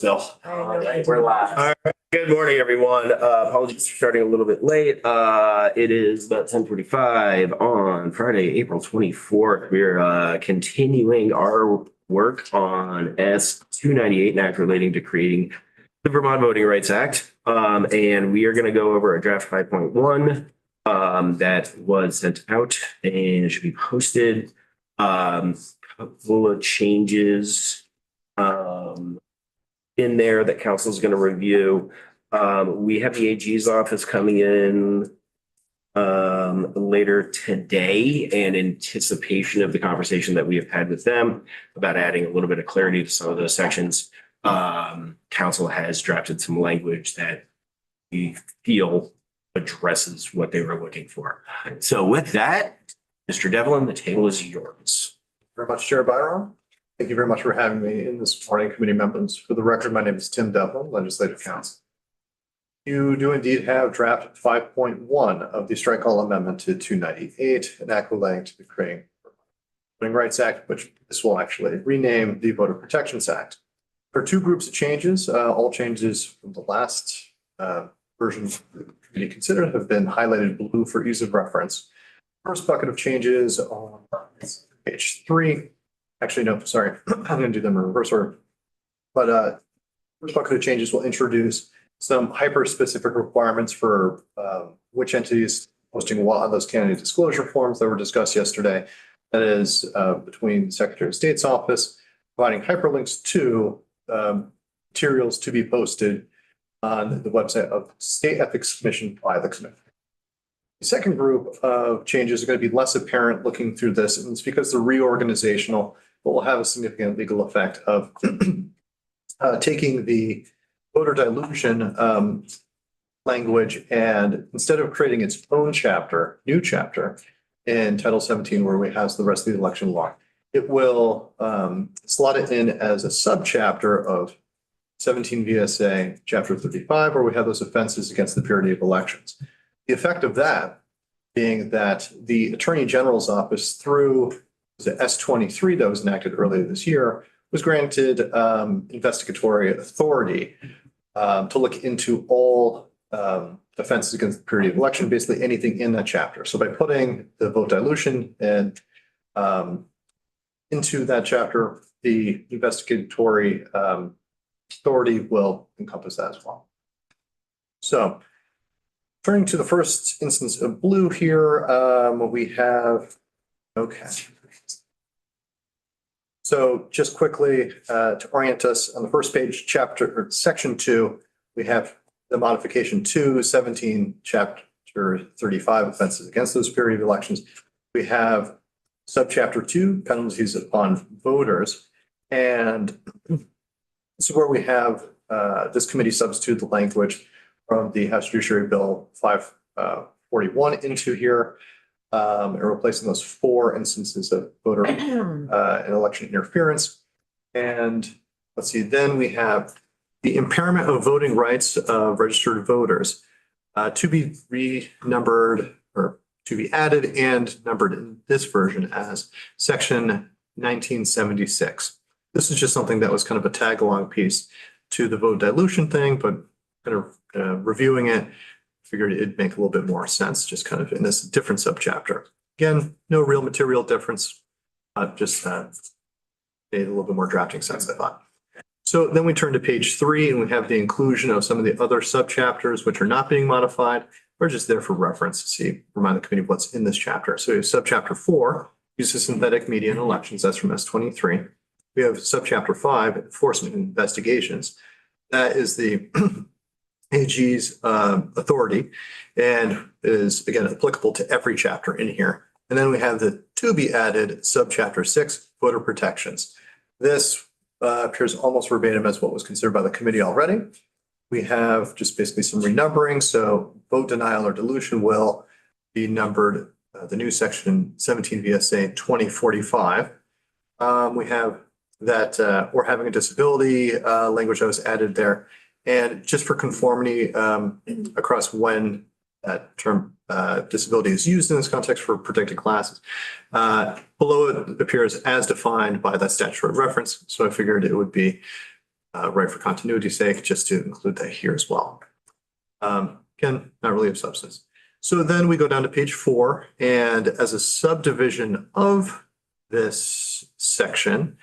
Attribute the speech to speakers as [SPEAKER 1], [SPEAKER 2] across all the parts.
[SPEAKER 1] All right, we're live. All right. Good morning, everyone. Apologies for starting a little bit late. It is about 10:45 on Friday, April 24th. We're continuing our work on S-298, an act relating to creating the Vermont Voting Rights Act. And we are going to go over a draft 5.1 that was sent out and should be posted. Couple of changes in there that council is going to review. We have the AG's office coming in later today in anticipation of the conversation that we have had with them about adding a little bit of clarity to some of those sections. Council has drafted some language that we feel addresses what they were looking for. So with that, Mr. Devlin, the table is yours.
[SPEAKER 2] Very much, Chair Byron. Thank you very much for having me in this morning, committee members. For the record, my name is Tim Devlin, Legislative Counsel. You do indeed have draft 5.1 of the strike all amendment to 298, an act relating to the Creating Voting Rights Act, which this will actually rename the Voter Protections Act. There are two groups of changes. All changes from the last version the committee considered have been highlighted blue for ease of reference. First bucket of changes on page 3. Actually, no, sorry, I'm going to do them in reverse order. But first bucket of changes will introduce some hyper-specific requirements for which entities posting what on those candidate disclosure forms that were discussed yesterday. That is between the Secretary of State's office, providing hyperlinks to materials to be posted on the website of the State Ethics Commission by the Commission. The second group of changes are going to be less apparent looking through this, and it's because they're reorganizational, but will have a significant legal effect of taking the voter dilution language and instead of creating its own chapter, new chapter in Title 17, where we have the rest of the election law, it will slot it in as a subchapter of 17 VSA Chapter 35, where we have those offenses against the purity of elections. The effect of that being that the Attorney General's office, through the S-23 that was enacted earlier this year, was granted investigatory authority to look into all offenses against the purity of election, basically anything in that chapter. So by putting the vote dilution and into that chapter, the investigatory authority will encompass that as well. So turning to the first instance of blue here, we have, okay. So just quickly to orient us on the first page, chapter or section 2, we have the modification to 17 chapter 35 offenses against those purity of elections. We have subchapter 2, penalties upon voters. And this is where we have this committee substitute the language from the House Judiciary Bill 541 into here, and replacing those 4 instances of voter and election interference. And let's see, then we have the impairment of voting rights of registered voters to be renumbered or to be added and numbered in this version as section 1976. This is just something that was kind of a tag along piece to the vote dilution thing, but kind of reviewing it, figured it'd make a little bit more sense just kind of in this different subchapter. Again, no real material difference, just made a little bit more drafting sense, I thought. So then we turn to page 3 and we have the inclusion of some of the other subchapters which are not being modified. We're just there for reference to see, remind the committee what's in this chapter. So we have subchapter 4, use of synthetic media and elections, that's from S-23. We have subchapter 5, enforcement and investigations. That is the AG's authority and is, again, applicable to every chapter in here. And then we have the to be added subchapter 6, voter protections. This appears almost verbatim as what was considered by the committee already. We have just basically some renumbering. So vote denial or dilution will be numbered, the new section 17 VSA 2045. We have that or having a disability language that was added there. And just for conformity across when that term disability is used in this context for protected classes, below it appears as defined by that statutory reference. So I figured it would be right, for continuity's sake, just to include that here as well. Again, not really of substance. So then we go down to page 4, and as a subdivision of this section,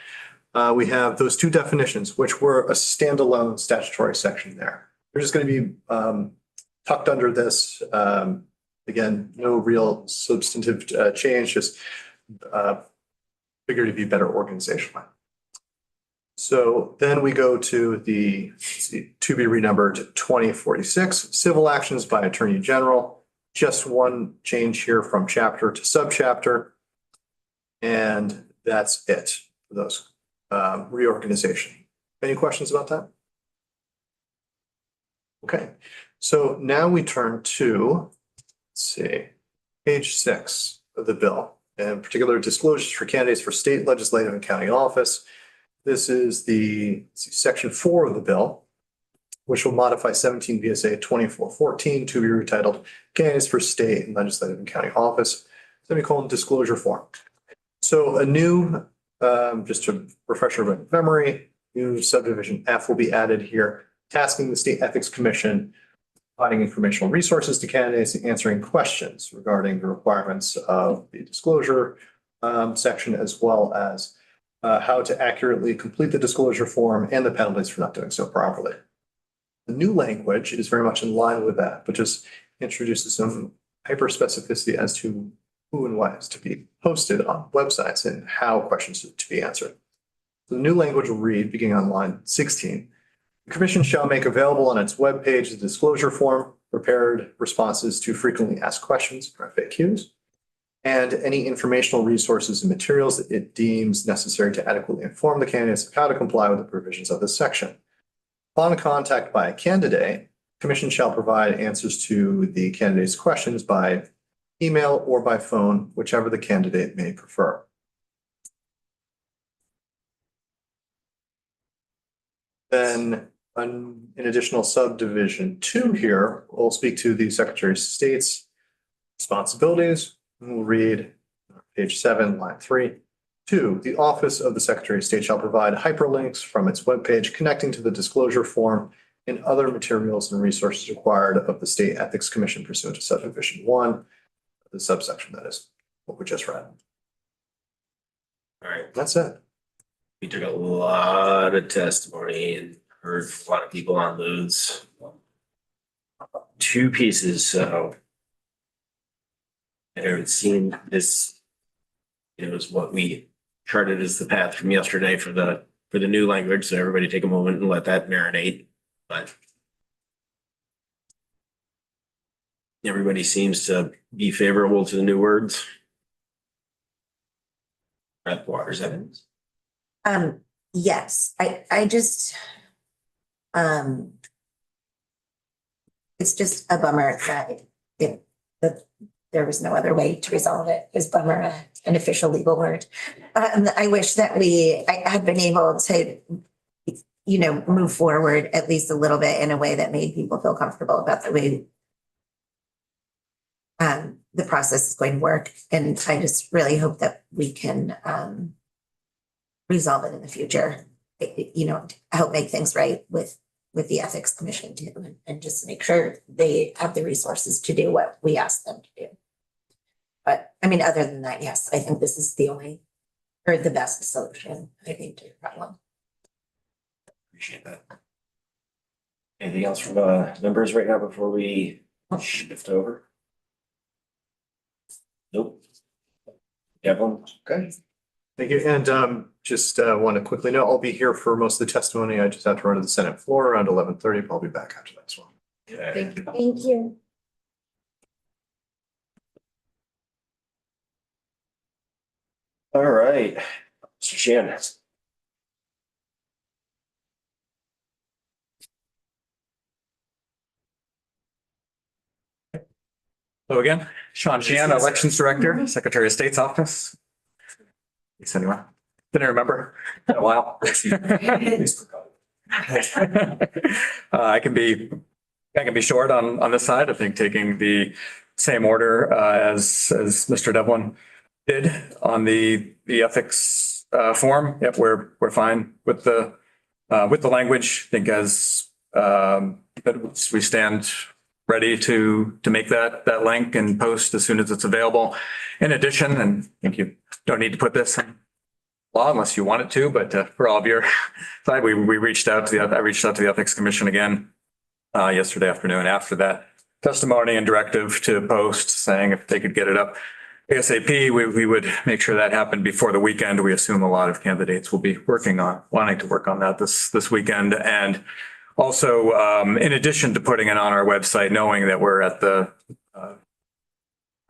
[SPEAKER 2] we have those two definitions, which were a standalone statutory section there. They're just going to be tucked under this. Again, no real substantive change, just figured to be better organizational. So then we go to the to be renumbered 2046, civil actions by Attorney General. Just one change here from chapter to subchapter. And that's it for those reorganization. Any questions about that? Okay, so now we turn to, let's see, page 6 of the bill, in particular disclosures for candidates for state legislative and county office. This is the section 4 of the bill, which will modify 17 VSA 2414 to be retitled candidates for state and legislative and county office, semicolon disclosure form. So a new, just to refresh your memory, new subdivision F will be added here, tasking the State Ethics Commission, providing informational resources to candidates and answering questions regarding the requirements of the disclosure section, as well as how to accurately complete the disclosure form and the penalties for not doing so properly. The new language is very much in line with that, but just introduces some hyper specificity as to who and what is to be posted on websites and how questions are to be answered. The new language will read, beginning on line 16, the Commission shall make available on its webpage the disclosure form, prepared responses to frequently asked questions, or FAQs, and any informational resources and materials that it deems necessary to adequately inform the candidates of how to comply with the provisions of this section. Upon contact by a candidate, Commission shall provide answers to the candidate's questions by email or by phone, whichever the candidate may prefer. Then an additional subdivision 2 here will speak to the Secretary of State's responsibilities. We'll read page 7, line 3. 2, the Office of the Secretary of State shall provide hyperlinks from its webpage connecting to the disclosure form and other materials and resources required of the State Ethics Commission pursuant to subdivision 1, the subsection that is what we just read.
[SPEAKER 1] All right,
[SPEAKER 2] That's it.
[SPEAKER 1] we took a lot of testimony and heard a lot of people on those 2 pieces, so I haven't seen this. It was what we charted as the path from yesterday for the new language, so everybody take a moment and let that marinate. But everybody seems to be favorable to the new words. Beth Waters Evans.
[SPEAKER 3] Yes, I just, it's just a bummer that there was no other way to resolve it. Is bummer an official legal word? I wish that I had been able to, move forward at least a little bit in a way that made people feel comfortable about the way the process is going to work. And I just really hope that we can resolve it in the future. Help make things right with the Ethics Commission too, and just make sure they have the resources to do what we ask them to do. But I mean, other than that, yes, I think this is the only or the best solution, I think, to your problem.
[SPEAKER 1] Appreciate that. Anything else from members right now before we shift over? Nope. Devlin?
[SPEAKER 2] Okay. Thank you. And just want to quickly note, I'll be here for most of the testimony. I just have to run to the Senate floor around 11:30. I'll be back after that as well.
[SPEAKER 1] Okay.
[SPEAKER 3] Thank you.
[SPEAKER 1] All right, Mr. Shannon.
[SPEAKER 4] Hello again, Sean Sheehan, Elections Director, Secretary of State's Office. Thanks anyone. Didn't remember, been a while. I can be short on this side. I think taking the same order as Mr. Devlin did on the ethics form. Yep, we're fine with the with the language, I think that we stand ready to make that link and post as soon as it's available. In addition, and I think you don't need to put this in law unless you want it to, but for all of your side, I reached out to the Ethics Commission again yesterday afternoon after that testimony and directive to post, saying if they could get it up ASAP, we would make sure that happened before the weekend. We assume a lot of candidates will be wanting to work on that this weekend. And also, in addition to putting it on our website, knowing that we're at the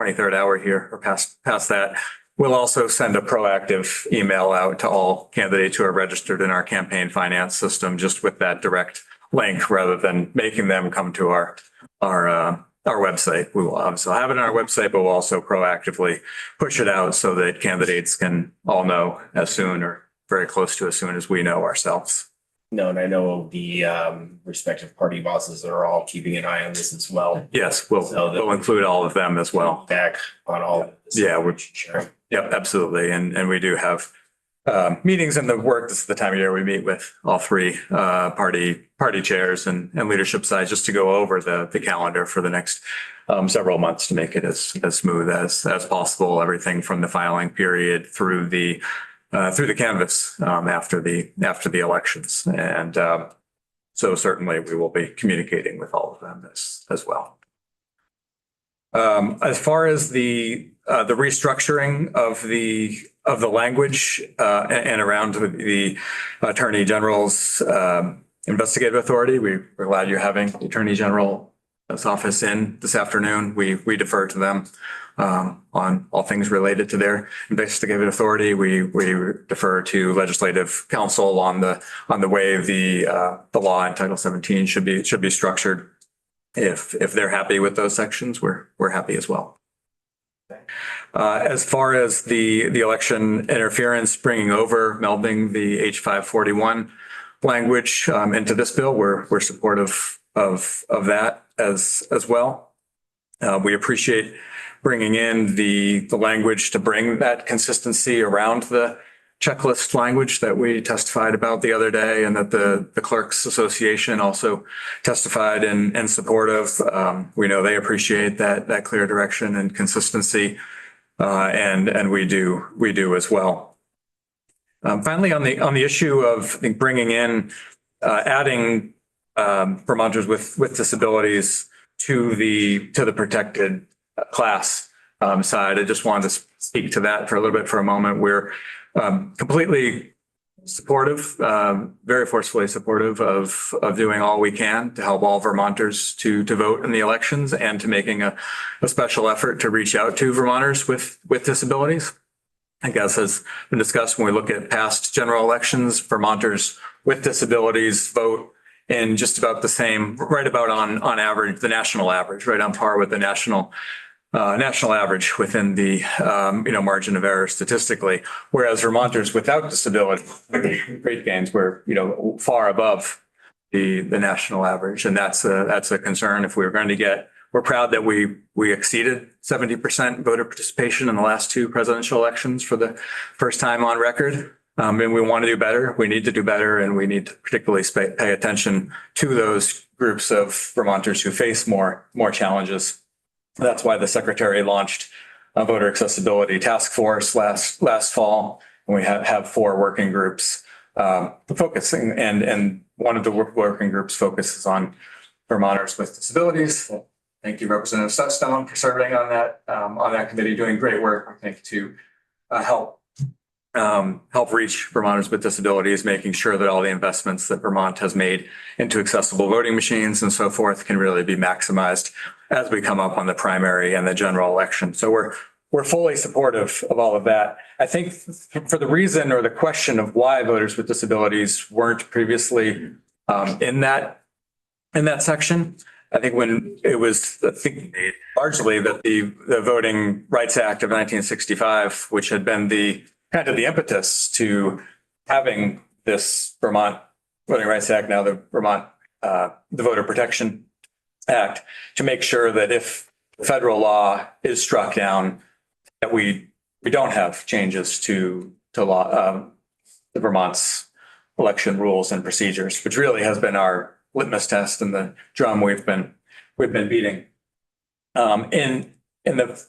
[SPEAKER 4] 23rd hour here or past that, we'll also send a proactive email out to all candidates who are registered in our campaign finance system, just with that direct link rather than making them come to our website. We will obviously have it on our website, but we'll also proactively push it out so that candidates can all know as soon or very close to as soon as we know ourselves.
[SPEAKER 1] No, and I know the respective party bosses are all keeping an eye on this as well.
[SPEAKER 4] Yes, we'll include all of them as well.
[SPEAKER 1] Back on all of this.
[SPEAKER 4] Yeah, we're
[SPEAKER 1] sharing.
[SPEAKER 4] Yep, absolutely. And we do have meetings in the work. This is the time of year we meet with all three party chairs and leadership sides just to go over the calendar for the next several months to make it as smooth as possible. Everything from the filing period through the canvass after the elections. And so certainly we will be communicating with all of them as well. As far as the restructuring of the language and around the Attorney General's investigative authority, we're glad you're having the Attorney General's office in this afternoon. We defer to them on all things related to their investigative authority. We defer to Legislative Counsel on the way the law in Title 17 should be structured. If they're happy with those sections, we're happy as well. As far as the election interference, bringing over, melding the H541 language into this bill, we're supportive of that as well. We appreciate bringing in the language to bring that consistency around the checklist language that we testified about the other day, and that the Clerks Association also testified in support of. We know they appreciate that clear direction and consistency, and we do as well. Finally, on the issue of, I think, bringing in, adding Vermonters with disabilities to the protected class side, I just wanted to speak to that for a little bit for a moment. We're completely supportive, very forcefully supportive of doing all we can to help all Vermonters to vote in the elections, and to making a special effort to reach out to Vermonters with disabilities. I guess has been discussed when we look at past general elections, Vermonters with disabilities vote in just about the same, right about on average, the national average, right on par with the national average within the margin of error statistically, whereas Vermonters without disability, great gains, were far above the national average, and that's a concern. If we were going to get, we're proud that we exceeded 70% voter participation in the last two presidential elections for the first time on record. And we want to do better. We need to do better, and we need to particularly pay attention to those groups of Vermonters who face more challenges. That's why the Secretary launched a voter accessibility task force last fall, and we have 4 working groups focusing, and one of the working groups focuses on Vermonters with disabilities. Thank you, Representative Sutstone, for serving on that committee, doing great work, I think, to help reach Vermonters with disabilities, making sure that all the investments that Vermont has made into accessible voting machines and so forth can really be maximized as we come up on the primary and the general election. So we're fully supportive of all of that. I think for the reason or the question of why voters with disabilities weren't previously in that section, I think when it was largely that the Voting Rights Act of 1965, which had been the kind of the impetus to having this Vermont Voting Rights Act, now the Vermont the Voter Protection Act, to make sure that if federal law is struck down, that we don't have changes to law, the Vermont's election rules and procedures, which really has been our litmus test and the drum we've been beating. In the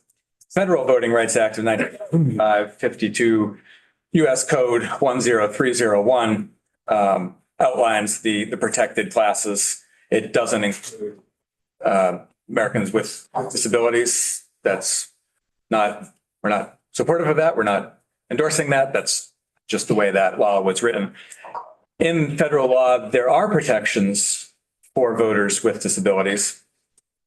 [SPEAKER 4] Federal Voting Rights Act of 1955, 52 U.S. Code 10301 outlines the protected classes. It doesn't include Americans with disabilities. That's not, we're not supportive of that. We're not endorsing that. That's just the way that law was written. In federal law, there are protections for voters with disabilities.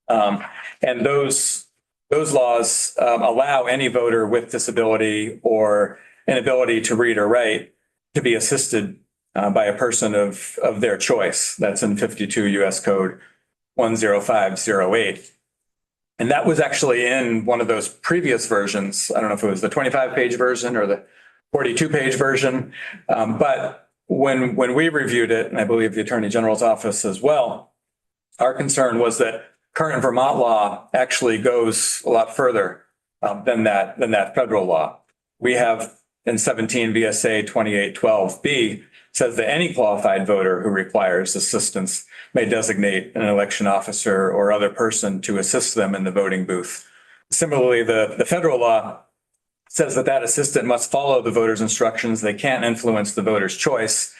[SPEAKER 4] And those laws allow any voter with disability or inability to read or write to be assisted by a person of their choice. That's in 52 U.S. Code 10508. And that was actually in one of those previous versions. I don't know if it was the 25-page version or the 42-page version. But when we reviewed it, and I believe the Attorney General's office as well, our concern was that current Vermont law actually goes a lot further than that federal law. We have in 17 VSA 2812B says that any qualified voter who requires assistance may designate an election officer or other person to assist them in the voting booth. Similarly, the federal law says that that assistant must follow the voter's instructions. They can't influence the voter's choice.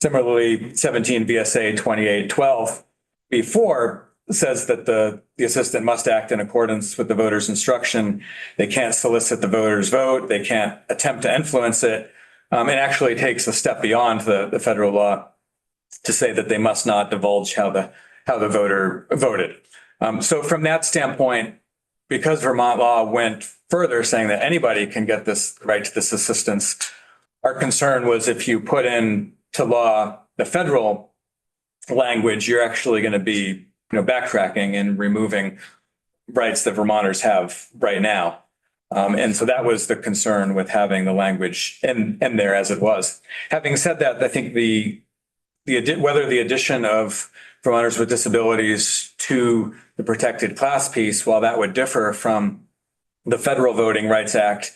[SPEAKER 4] Similarly, 17 VSA 2812 B4 says that the assistant must act in accordance with the voter's instruction. They can't solicit the voter's vote. They can't attempt to influence it. It actually takes a step beyond the federal law to say that they must not divulge how the voter voted. So from that standpoint, because Vermont law went further saying that anybody can get this right to this assistance, our concern was if you put in to law the federal language, you're actually going to be backtracking and removing rights that Vermonters have right now. And so that was the concern with having the language in there as it was. Having said that, I think whether the addition of Vermonters with disabilities to the protected class piece, while that would differ from the Federal Voting Rights Act,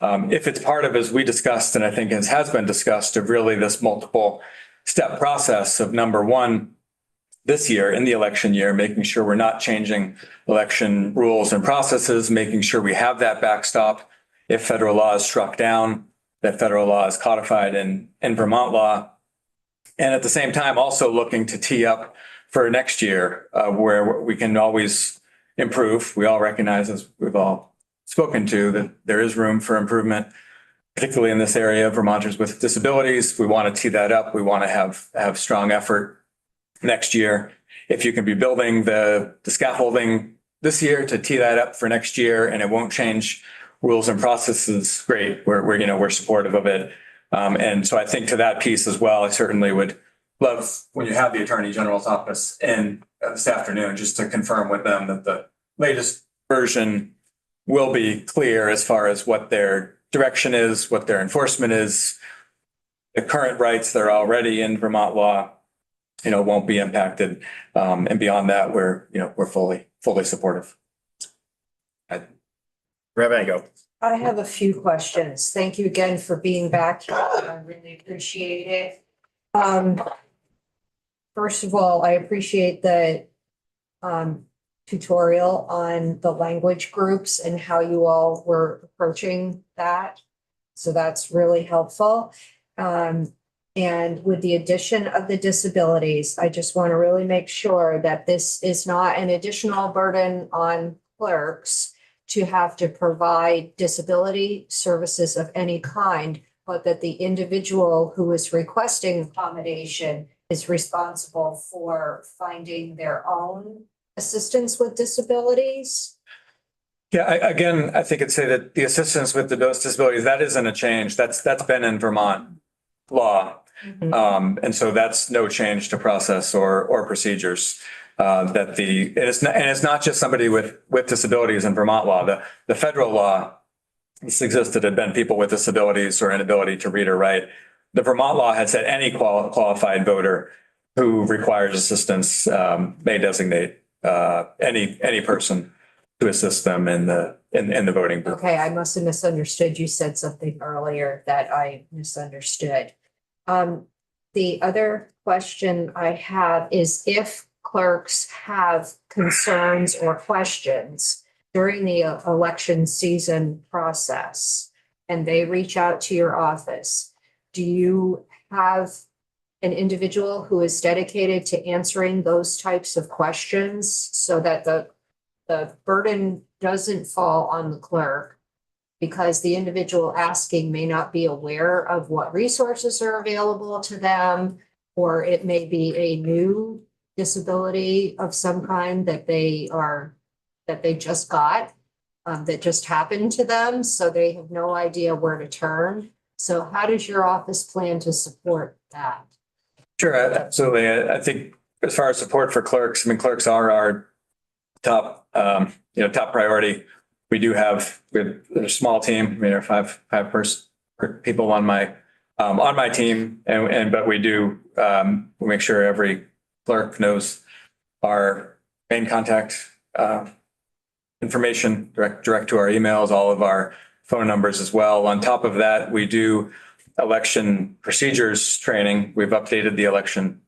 [SPEAKER 4] if it's part of, as we discussed, and I think as has been discussed, of really this multiple step process of number one, this year in the election year, making sure we're not changing election rules and processes, making sure we have that backstop if federal law is struck down, that federal law is codified in Vermont law. And at the same time, also looking to tee up for next year where we can always improve. We all recognize, as we've all spoken to, that there is room for improvement, particularly in this area of Vermonters with disabilities. We want to tee that up. We want to have strong effort next year. If you can be building the scaffolding this year to tee that up for next year and it won't change rules and processes, great. We're supportive of it. And so I think to that piece as well, I certainly would love when you have the Attorney General's office in this afternoon, just to confirm with them that the latest version will be clear as far as what their direction is, what their enforcement is. The current rights that are already in Vermont law won't be impacted. And beyond that, we're fully supportive.
[SPEAKER 1] Go.
[SPEAKER 5] I have a few questions. Thank you again for being back here. I really appreciate it. First of all, I appreciate the tutorial on the language groups and how you all were approaching that. So that's really helpful. And with the addition of the disabilities, I just want to really make sure that this is not an additional burden on clerks to have to provide disability services of any kind, but that the individual who is requesting accommodation is responsible for finding their own assistance with disabilities.
[SPEAKER 4] Yeah, I think I'd say that the assistance with the disabilities, that isn't a change. That's been in Vermont law. And so that's no change to process or procedures. And it's not just somebody with disabilities in Vermont law. The federal law, this existed, had been people with disabilities or inability to read or write. The Vermont law had said any qualified voter who requires assistance may designate any person to assist them in the voting booth.
[SPEAKER 5] Okay, I must have misunderstood. You said something earlier that I misunderstood. The other question I have is if clerks have concerns or questions during the election season process and they reach out to your office, do you have an individual who is dedicated to answering those types of questions so that the burden doesn't fall on the clerk? Because the individual asking may not be aware of what resources are available to them, or it may be a new disability of some kind that they just got, that just happened to them, so they have no idea where to turn. So how does your office plan to support that?
[SPEAKER 4] Sure, absolutely. I think as far as support for clerks, I mean, clerks are our top, top priority. We have a small team. I mean, there are five people on my team, but we make sure every clerk knows our main contact information direct to our emails, all of our phone numbers as well. On top of that, we do election procedures training. We've updated the election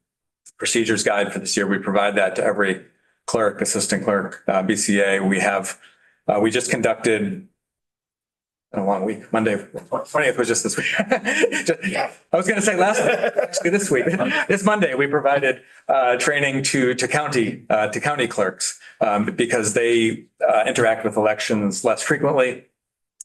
[SPEAKER 4] procedures guide for this year. We provide that to every clerk, assistant clerk, BCA. We just conducted a long week. Monday, 20th was just this week. I was going to say last week, actually this week. This Monday, we provided training to county clerks because they interact with elections less frequently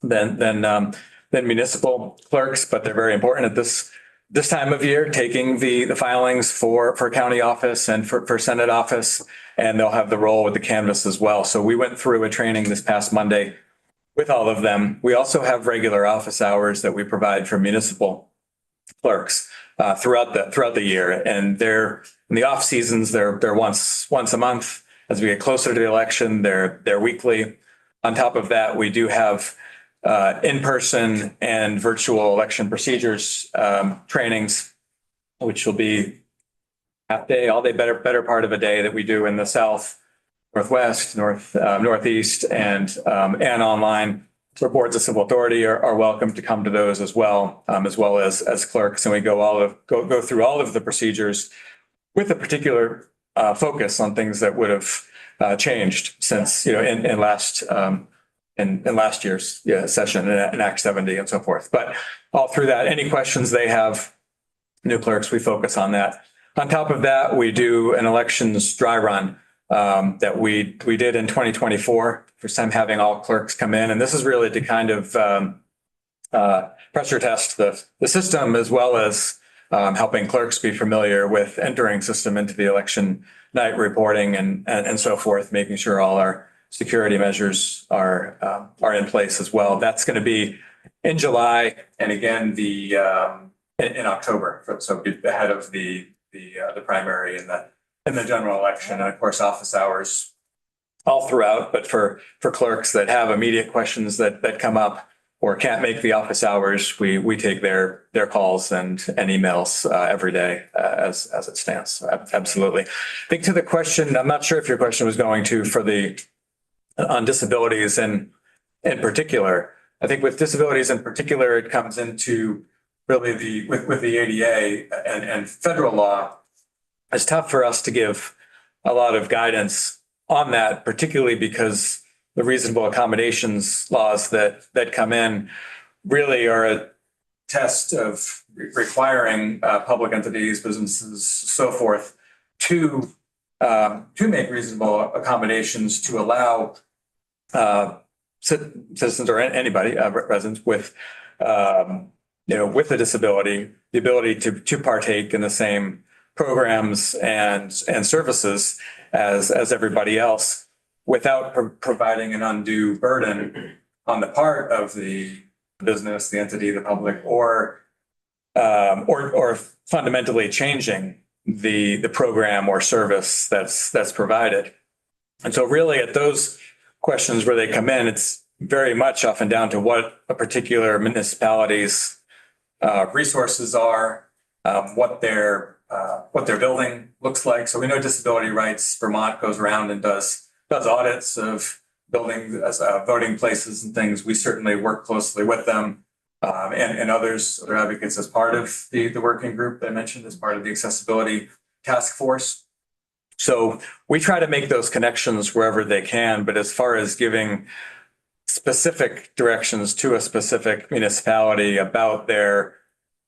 [SPEAKER 4] than municipal clerks, but they're very important at this time of year, taking the filings for county office and for Senate office, and they'll have the role with the canvas as well. So we went through a training this past Monday with all of them. We also have regular office hours that we provide for municipal clerks throughout the year, and they're in the off seasons. They're once a month. As we get closer to the election, they're weekly. On top of that, we do have in-person and virtual election procedures trainings, which will be half day, all day, better part of a day that we do in the South, Northwest, Northeast, and online. So boards of civil authority are welcome to come to those as well as clerks. And we go through all of the procedures with a particular focus on things that would have changed since, in last year's session in Act 70 and so forth. But all through that, any questions they have, new clerks, we focus on that. On top of that, we do an elections dry run that we did in 2024, first time having all clerks come in. And this is really to kind of pressure test the system, as well as helping clerks be familiar with entering system into the election night reporting and so forth, making sure all our security measures are in place as well. That's going to be in July, and again in October. So ahead of the primary and the general election, and of course office hours all throughout. But for clerks that have immediate questions that come up or can't make the office hours, we take their calls and emails every day as it stands. So absolutely. I think to the question, I'm not sure if your question was going to on disabilities in particular. I think with disabilities in particular, it comes into really with the ADA and federal law. It's tough for us to give a lot of guidance on that, particularly because the reasonable accommodations laws that come in really are a test of requiring public entities, businesses, so forth, to make reasonable accommodations to allow citizens or anybody, residents with a disability, the ability to partake in the same programs and services as everybody else, without providing an undue burden on the part of the business, the entity, the public, or fundamentally changing the program or service that's provided. And so really at those questions where they come in, it's very much often down to what a particular municipality's resources are, what their building looks like. So we know Disability Rights Vermont goes around and does audits of buildings, voting places and things. We certainly work closely with them and others, other advocates as part of the working group that I mentioned as part of the accessibility task force. So we try to make those connections wherever they can, but as far as giving specific directions to a specific municipality about their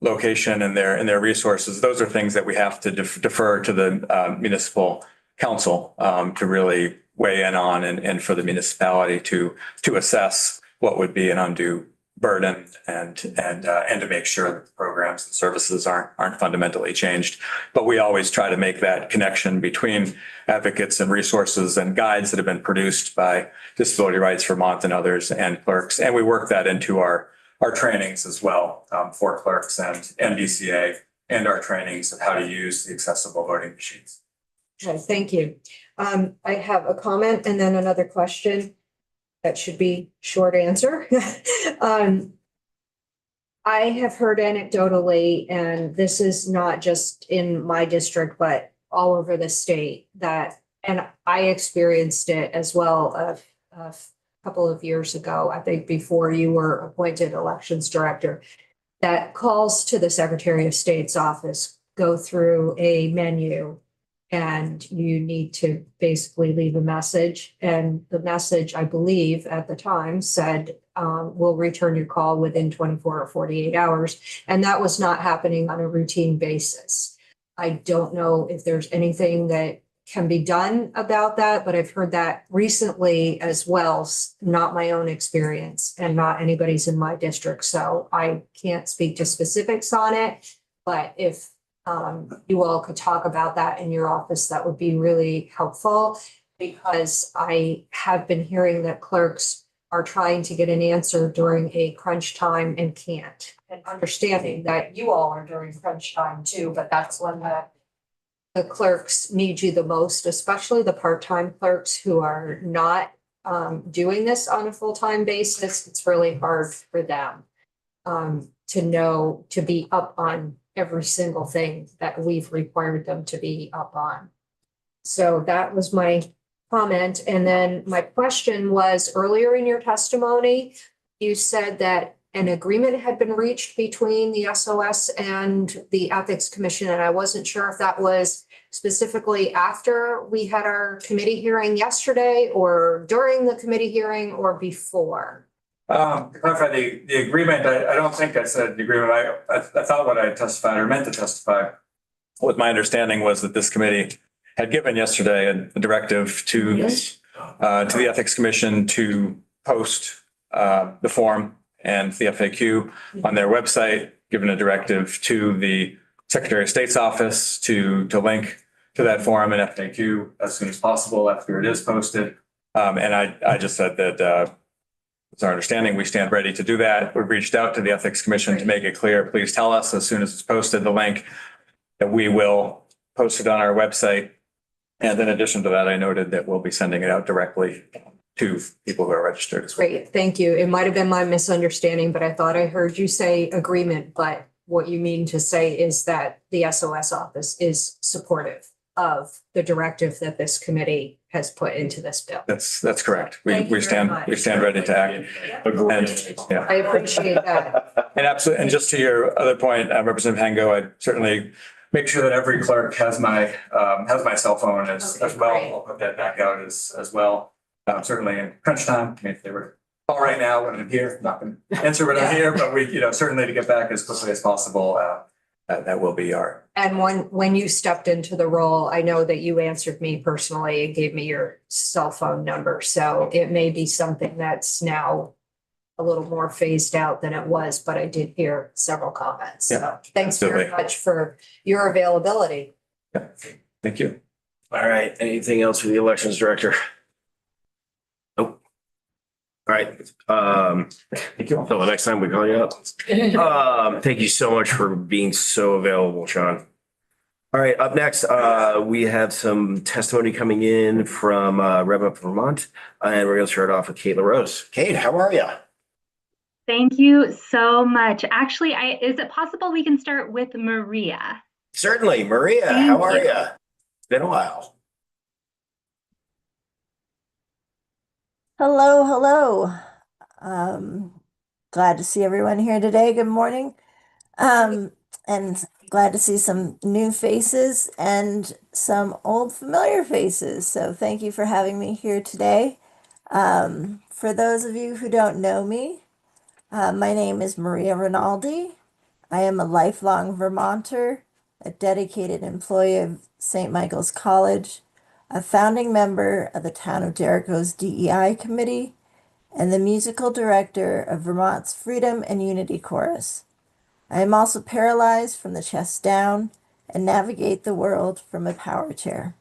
[SPEAKER 4] location and their resources, those are things that we have to defer to the municipal council to really weigh in on, and for the municipality to assess what would be an undue burden, and to make sure that the programs and services aren't fundamentally changed. But we always try to make that connection between advocates and resources and guides that have been produced by Disability Rights Vermont and others, and clerks. And we work that into our trainings as well, for clerks and MDCA, and our trainings of how to use the accessible voting machines.
[SPEAKER 5] Okay, thank you. I have a comment and then another question. That should be short answer. I have heard anecdotally, and this is not just in my district, but all over the state, that, and I experienced it as well a couple of years ago, I think before you were appointed elections director, that calls to the Secretary of State's office go through a menu, and you need to basically leave a message. And the message, I believe, at the time said, we'll return your call within 24 or 48 hours. And that was not happening on a routine basis. I don't know if there's anything that can be done about that, but I've heard that recently as well, not my own experience and not anybody's in my district. So I can't speak to specifics on it, but if you all could talk about that in your office, that would be really helpful, because I have been hearing that clerks are trying to get an answer during a crunch time and can't. And understanding that you all are during crunch time too, but that's when the clerks need you the most, especially the part-time clerks who are not doing this on a full-time basis. It's really hard for them to know, to be up on every single thing that we've required them to be up on. So that was my comment. And then my question was, earlier in your testimony, you said that an agreement had been reached between the SOS and the Ethics Commission. And I wasn't sure if that was specifically after we had our committee hearing yesterday, or during the committee hearing, or before.
[SPEAKER 4] To clarify the agreement, I don't think I said the agreement. I thought what I testified or meant to testify, what my understanding was, that this committee had given yesterday a directive to the Ethics Commission to post the form and the FAQ on their website, given a directive to the Secretary of State's office to link to that form and FAQ as soon as possible after it is posted. And I just said that it's our understanding we stand ready to do that. We've reached out to the Ethics Commission to make it clear, please tell us as soon as it's posted, the link, that we will post it on our website. And in addition to that, I noted that we'll be sending it out directly to people who are registered as well.
[SPEAKER 5] Great, thank you. It might have been my misunderstanding, but I thought I heard you say agreement, but what you mean to say is that the SOS office is supportive of the directive that this committee has put into this bill.
[SPEAKER 4] That's correct.
[SPEAKER 5] Thank you
[SPEAKER 4] We
[SPEAKER 5] very much.
[SPEAKER 4] stand ready to act. And yeah.
[SPEAKER 5] I appreciate that.
[SPEAKER 4] And absolutely. And just to your other point, Representative Hango, I certainly make sure that every clerk has my cell phone as
[SPEAKER 5] Okay,
[SPEAKER 4] well.
[SPEAKER 5] great.
[SPEAKER 4] I'll put that back out as well. Certainly in crunch time, I mean, if they were all right now when I'm here, not going to answer when I'm here, but we, certainly to get back as quickly as possible. That will be our.
[SPEAKER 5] And when you stepped into the role, I know that you answered me personally and gave me your cell phone number. So it may be something that's now a little more phased out than it was, but I did hear several comments. So
[SPEAKER 4] Yeah,
[SPEAKER 5] thanks very
[SPEAKER 4] absolutely.
[SPEAKER 5] much for your availability.
[SPEAKER 4] Yeah. Thank you.
[SPEAKER 1] All right, anything else for the elections director? Nope. All right,
[SPEAKER 4] Thank you all.
[SPEAKER 1] until the next time we call you up. Thank you so much for being so available, Sean. All right, up next, we have some testimony coming in from Rev Up Vermont, and we're gonna start off with Kate LaRose. Kate, how are you?
[SPEAKER 6] Thank you so much. Actually, is it possible we can start with Maria?
[SPEAKER 1] Certainly, Maria,
[SPEAKER 6] Thank
[SPEAKER 1] how are
[SPEAKER 6] you.
[SPEAKER 1] you? It's been a while.
[SPEAKER 7] Hello, hello. Glad to see everyone here today. Good morning. And glad to see some new faces and some old familiar faces. So thank you for having me here today. For those of you who don't know me, my name is Maria Rinaldi. I am a lifelong Vermonter, a dedicated employee of St. Michael's College, a founding member of the Town of Jericho's DEI Committee, and the musical director of Vermont's Freedom and Unity Chorus. I am also paralyzed from the chest down and navigate the world from a power chair.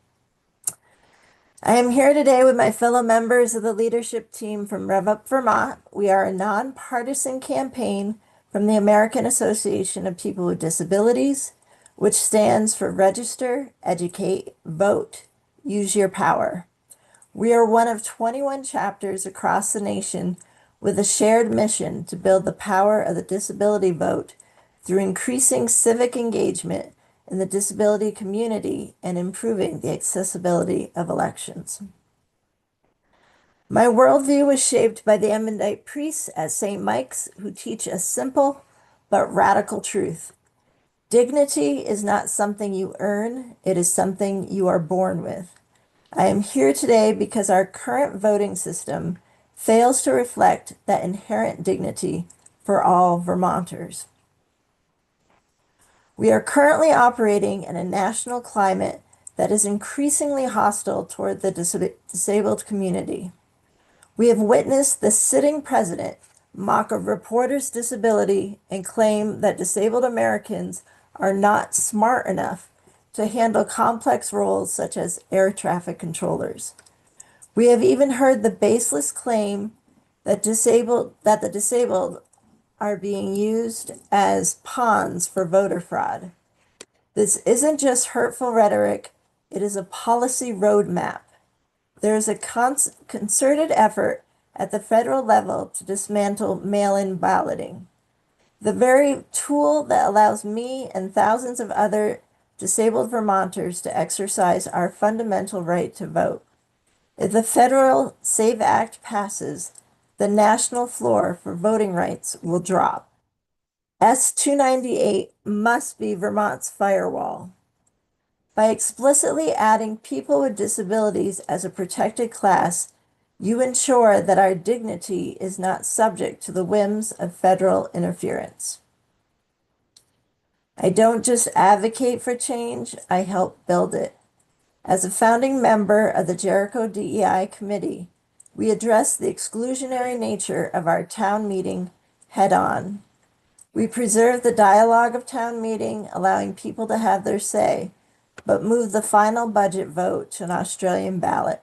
[SPEAKER 7] I am here today with my fellow members of the leadership team from Rev Up Vermont. We are a nonpartisan campaign from the American Association of People with Disabilities, which stands for Register, Educate, Vote, Use Your Power. We are one of 21 chapters across the nation with a shared mission to build the power of the disability vote through increasing civic engagement in the disability community and improving the accessibility of elections. My worldview was shaped by the Ammonite priests at St. Mike's, who teach a simple but radical truth. Dignity is not something you earn, it is something you are born with. I am here today because our current voting system fails to reflect that inherent dignity for all Vermonters. We are currently operating in a national climate that is increasingly hostile toward the disabled community. We have witnessed the sitting president mock a reporter's disability and claim that disabled Americans are not smart enough to handle complex roles such as air traffic controllers. We have even heard the baseless claim that the disabled are being used as pawns for voter fraud. This isn't just hurtful rhetoric, it is a policy roadmap. There is a concerted effort at the federal level to dismantle mail-in balloting, the very tool that allows me and thousands of other disabled Vermonters to exercise our fundamental right to vote. If the federal SAVE Act passes, the national floor for voting rights will drop. S-298 must be Vermont's firewall. By explicitly adding people with disabilities as a protected class, you ensure that our dignity is not subject to the whims of federal interference. I don't just advocate for change, I help build it. As a founding member of the Jericho DEI Committee, we address the exclusionary nature of our town meeting head on. We preserve the dialogue of town meeting, allowing people to have their say, but move the final budget vote to an Australian ballot.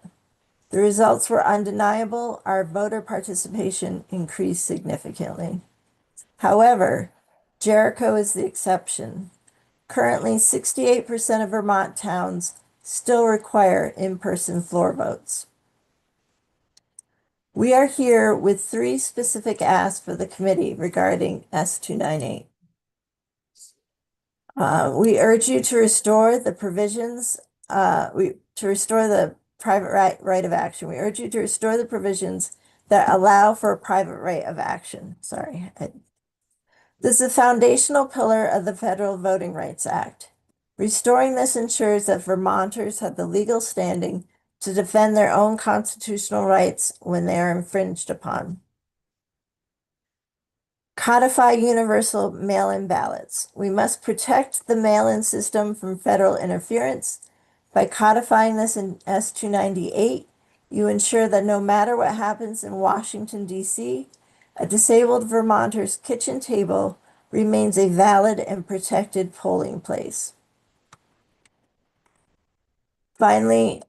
[SPEAKER 7] The results were undeniable. Our voter participation increased significantly. However, Jericho is the exception. Currently, 68% of Vermont towns still require in-person floor votes. We are here with 3 specific asks for the committee regarding S-298. We urge you to restore the provisions, to restore the private right of action. We urge you to restore the provisions that allow for a private right of action. This is a foundational pillar of the Federal Voting Rights Act. Restoring this ensures that Vermonters have the legal standing to defend their own constitutional rights when they are infringed upon. Codify universal mail-in ballots. We must protect the mail-in system from federal interference. By codifying this in S-298, you ensure that no matter what happens in Washington, D.C., a disabled Vermonter's kitchen table remains a valid and protected polling place. Finally,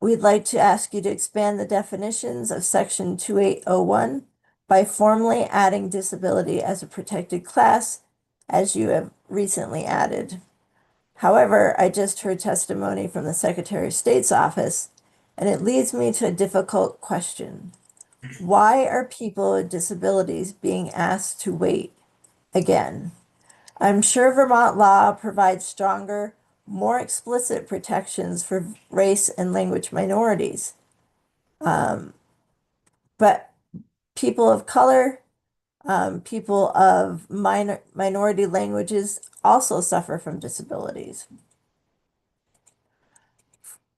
[SPEAKER 7] we'd like to ask you to expand the definitions of Section 2801 by formally adding disability as a protected class, as you have recently added. However, I just heard testimony from the Secretary of State's office, and it leads me to a difficult question. Why are people with disabilities being asked to wait again? I'm sure Vermont law provides stronger, more explicit protections for race and language minorities. But people of color, People of minority languages also suffer from disabilities.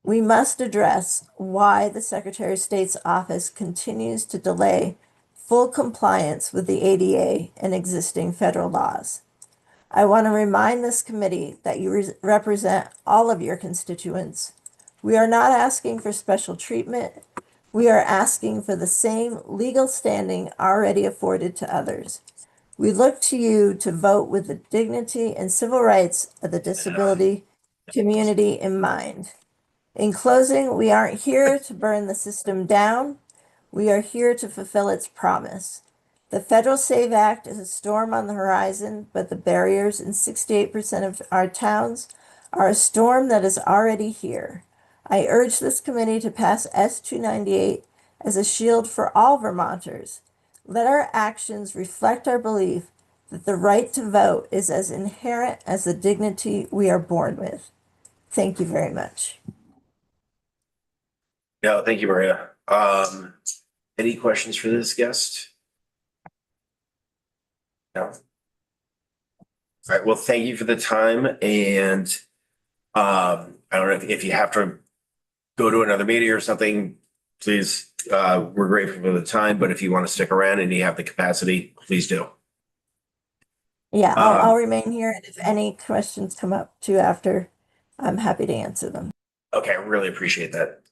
[SPEAKER 7] We must address why the Secretary of State's office continues to delay full compliance with the ADA and existing federal laws. I want to remind this committee that you represent all of your constituents. We are not asking for special treatment. We are asking for the same legal standing already afforded to others. We look to you to vote with the dignity and civil rights of the disability community in mind. In closing, we aren't here to burn the system down. We are here to fulfill its promise. The Federal SAVE Act is a storm on the horizon, but the barriers in 68% of our towns are a storm that is already here. I urge this committee to pass S298 as a shield for all Vermonters. Let our actions reflect our belief that the right to vote is as inherent as the dignity we are born with. Thank you very much.
[SPEAKER 1] No, thank you, Maria. Any questions for this guest? No. All right, well, thank you for the time, and I don't know if you have to go to another meeting or something, please, we're grateful for the time, but if you want to stick around and you have the capacity, please do.
[SPEAKER 7] Yeah, I'll remain here, and if any questions come up too after, I'm happy to answer them.
[SPEAKER 1] Okay, I really appreciate that.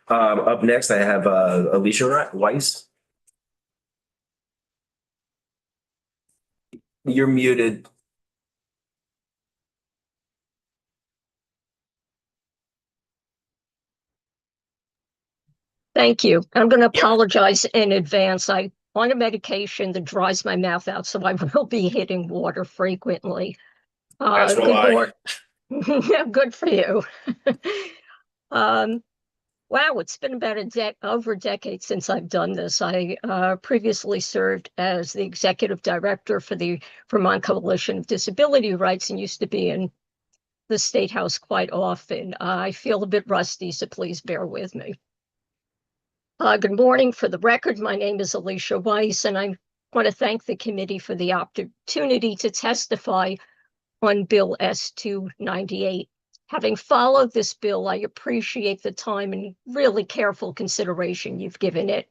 [SPEAKER 1] Up next, I have Alicia Weiss. You're muted.
[SPEAKER 8] Thank you. I'm going to apologize in advance. I'm on a medication that dries my mouth out, so I will be hitting water frequently.
[SPEAKER 1] That's why.
[SPEAKER 8] Good for you. Wow, it's been about over a decade since I've done this. I previously served as the executive director for the Vermont Coalition of Disability Rights and used to be in the State House quite often. I feel a bit rusty, so please bear with me. Good morning. For the record, my name is Alicia Weiss, and I want to thank the committee for the opportunity to testify on Bill S298. Having followed this bill, I appreciate the time and really careful consideration you've given it.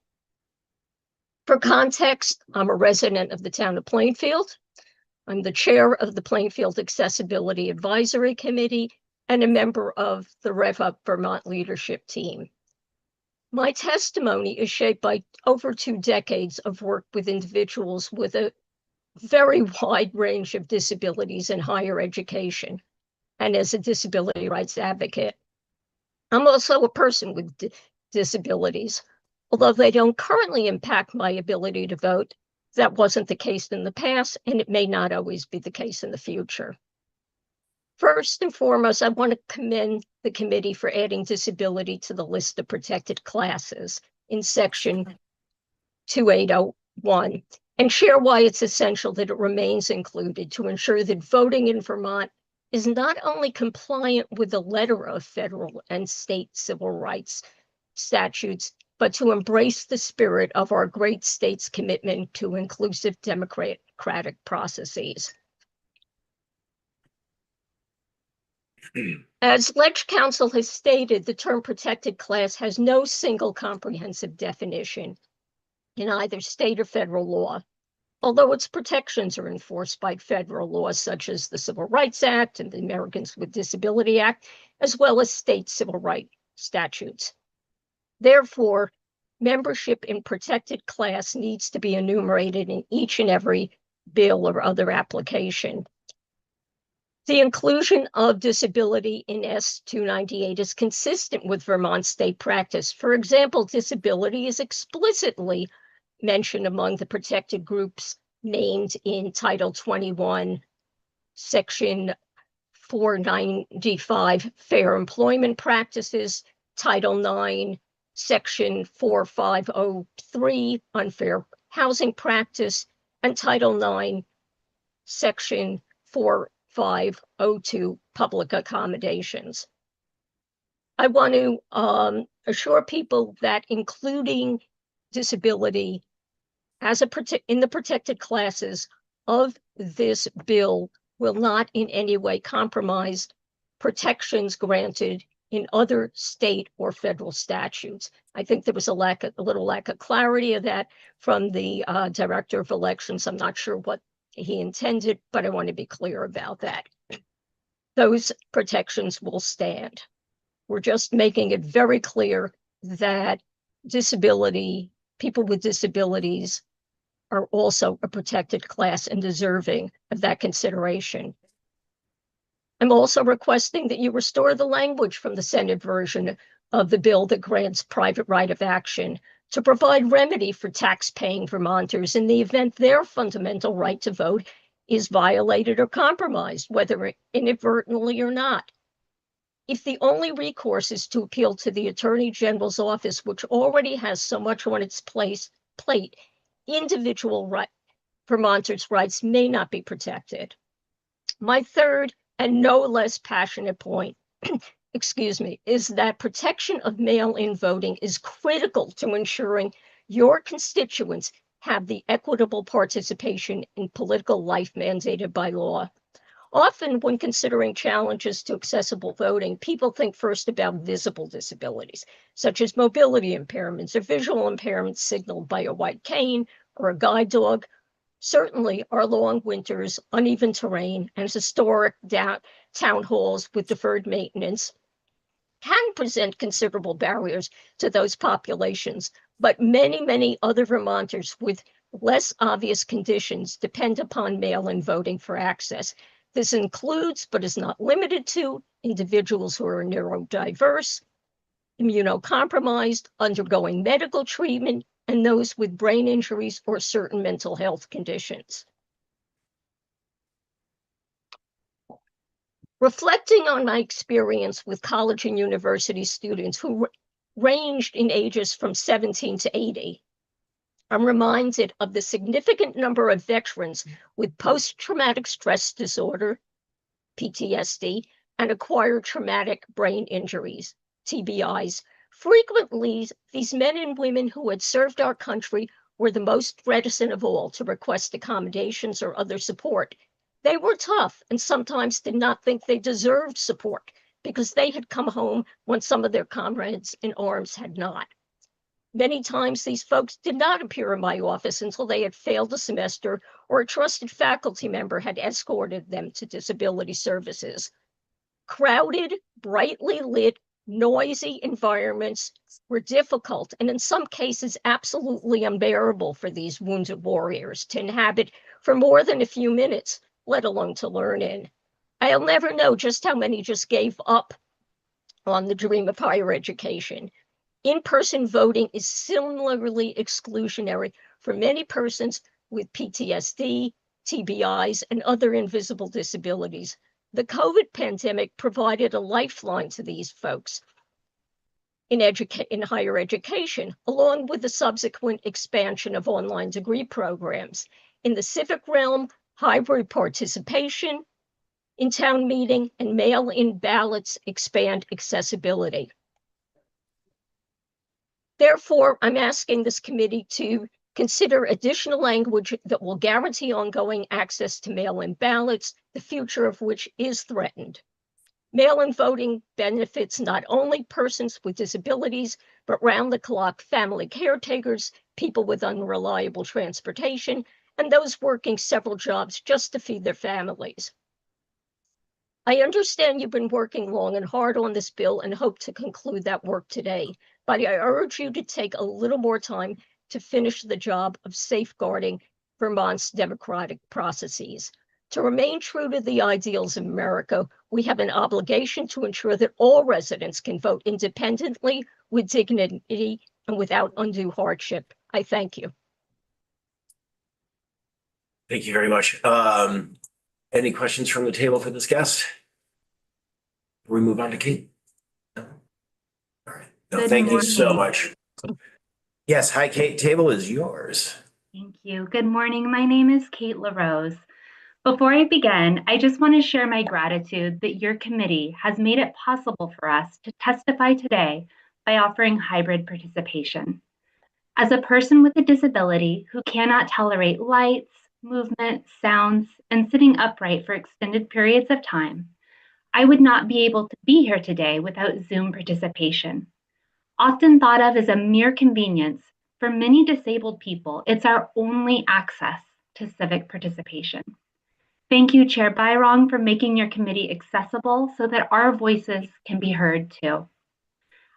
[SPEAKER 8] For context, I'm a resident of the town of Plainfield. I'm the chair of the Plainfield Accessibility Advisory Committee and a member of the Rev Up Vermont leadership team. My testimony is shaped by over 2 decades of work with individuals with a very wide range of disabilities in higher education, and as a disability rights advocate. I'm also a person with disabilities. Although they don't currently impact my ability to vote, that wasn't the case in the past, and it may not always be the case in the future. First and foremost, I want to commend the committee for adding disability to the list of protected classes in section 2801 and share why it's essential that it remains included to ensure that voting in Vermont is not only compliant with the letter of federal and state civil rights statutes, but to embrace the spirit of our great state's commitment to inclusive democratic processes. As Ledge Council has stated, the term protected class has no single comprehensive definition in either state or federal law, although its protections are enforced by federal laws such as the Civil Rights Act and the Americans with Disability Act, as well as state civil rights statutes. Therefore, membership in protected class needs to be enumerated in each and every bill or other application. The inclusion of disability in S298 is consistent with Vermont state practice. For example, disability is explicitly mentioned among the protected groups named in Title 21, Section 495, Fair Employment Practices, Title 9, Section 4503, Unfair Housing Practice, and Title 9, Section 4502, Public Accommodations. I want to assure people that including disability in the protected classes of this bill will not in any way compromise protections granted in other state or federal statutes. I think there was a little lack of clarity of that from the Director of Elections. I'm not sure what he intended, but I want to be clear about that. Those protections will stand. We're just making it very clear that people with disabilities are also a protected class and deserving of that consideration. I'm also requesting that you restore the language from the Senate version of the bill that grants private right of action to provide remedy for tax-paying Vermonters in the event their fundamental right to vote is violated or compromised, whether inadvertently or not. If the only recourse is to appeal to the Attorney General's office, which already has so much on its plate, individual Vermonters' rights may not be protected. My third and no less passionate point, is that protection of mail-in voting is critical to ensuring your constituents have the equitable participation in political life mandated by law. Often, when considering challenges to accessible voting, people think first about visible disabilities, such as mobility impairments or visual impairments signaled by a white cane or a guide dog. Certainly, our long winters, uneven terrain, and historic town halls with deferred maintenance can present considerable barriers to those populations, but many, many other Vermonters with less obvious conditions depend upon mail-in voting for access. This includes, but is not limited to, individuals who are neurodiverse, immunocompromised, undergoing medical treatment, and those with brain injuries or certain mental health conditions. Reflecting on my experience with college and university students who ranged in ages from 17 to 80, I'm reminded of the significant number of veterans with post-traumatic stress disorder, PTSD, and acquired traumatic brain injuries, TBIs. Frequently, these men and women who had served our country were the most reticent of all to request accommodations or other support. They were tough and sometimes did not think they deserved support because they had come home when some of their comrades in arms had not. Many times, these folks did not appear in my office until they had failed a semester or a trusted faculty member had escorted them to disability services. Crowded, brightly lit, noisy environments were difficult and in some cases absolutely unbearable for these wounded warriors to inhabit for more than a few minutes, let alone to learn in. I'll never know just how many just gave up on the dream of higher education. In-person voting is similarly exclusionary for many persons with PTSD, TBIs, and other invisible disabilities. The COVID pandemic provided a lifeline to these folks in higher education, along with the subsequent expansion of online degree programs. In the civic realm, hybrid participation in town meeting and mail-in ballots expand accessibility. Therefore, I'm asking this committee to consider additional language that will guarantee ongoing access to mail-in ballots, the future of which is threatened. Mail-in voting benefits not only persons with disabilities, but round-the-clock family caretakers, people with unreliable transportation, and those working several jobs just to feed their families. I understand you've been working long and hard on this bill and hope to conclude that work today, but I urge you to take a little more time to finish the job of safeguarding Vermont's democratic processes. To remain true to the ideals of America, we have an obligation to ensure that all residents can vote independently, with dignity, and without undue hardship. I thank you.
[SPEAKER 1] Thank you very much. Any questions from the table for this guest? Before we move on to Kate? No? All right. No,
[SPEAKER 6] Good
[SPEAKER 1] thank you so
[SPEAKER 6] morning.
[SPEAKER 1] much. Yes, hi, Kate. Table is yours.
[SPEAKER 6] Thank you. Good morning. My name is Kate LaRose. Before I begin, I just want to share my gratitude that your committee has made it possible for us to testify today by offering hybrid participation. As a person with a disability who cannot tolerate lights, movement, sounds, and sitting upright for extended periods of time, I would not be able to be here today without Zoom participation. Often thought of as a mere convenience, for many disabled people, it's our only access to civic participation. Thank you, Chair Byrong, for making your committee accessible so that our voices can be heard too.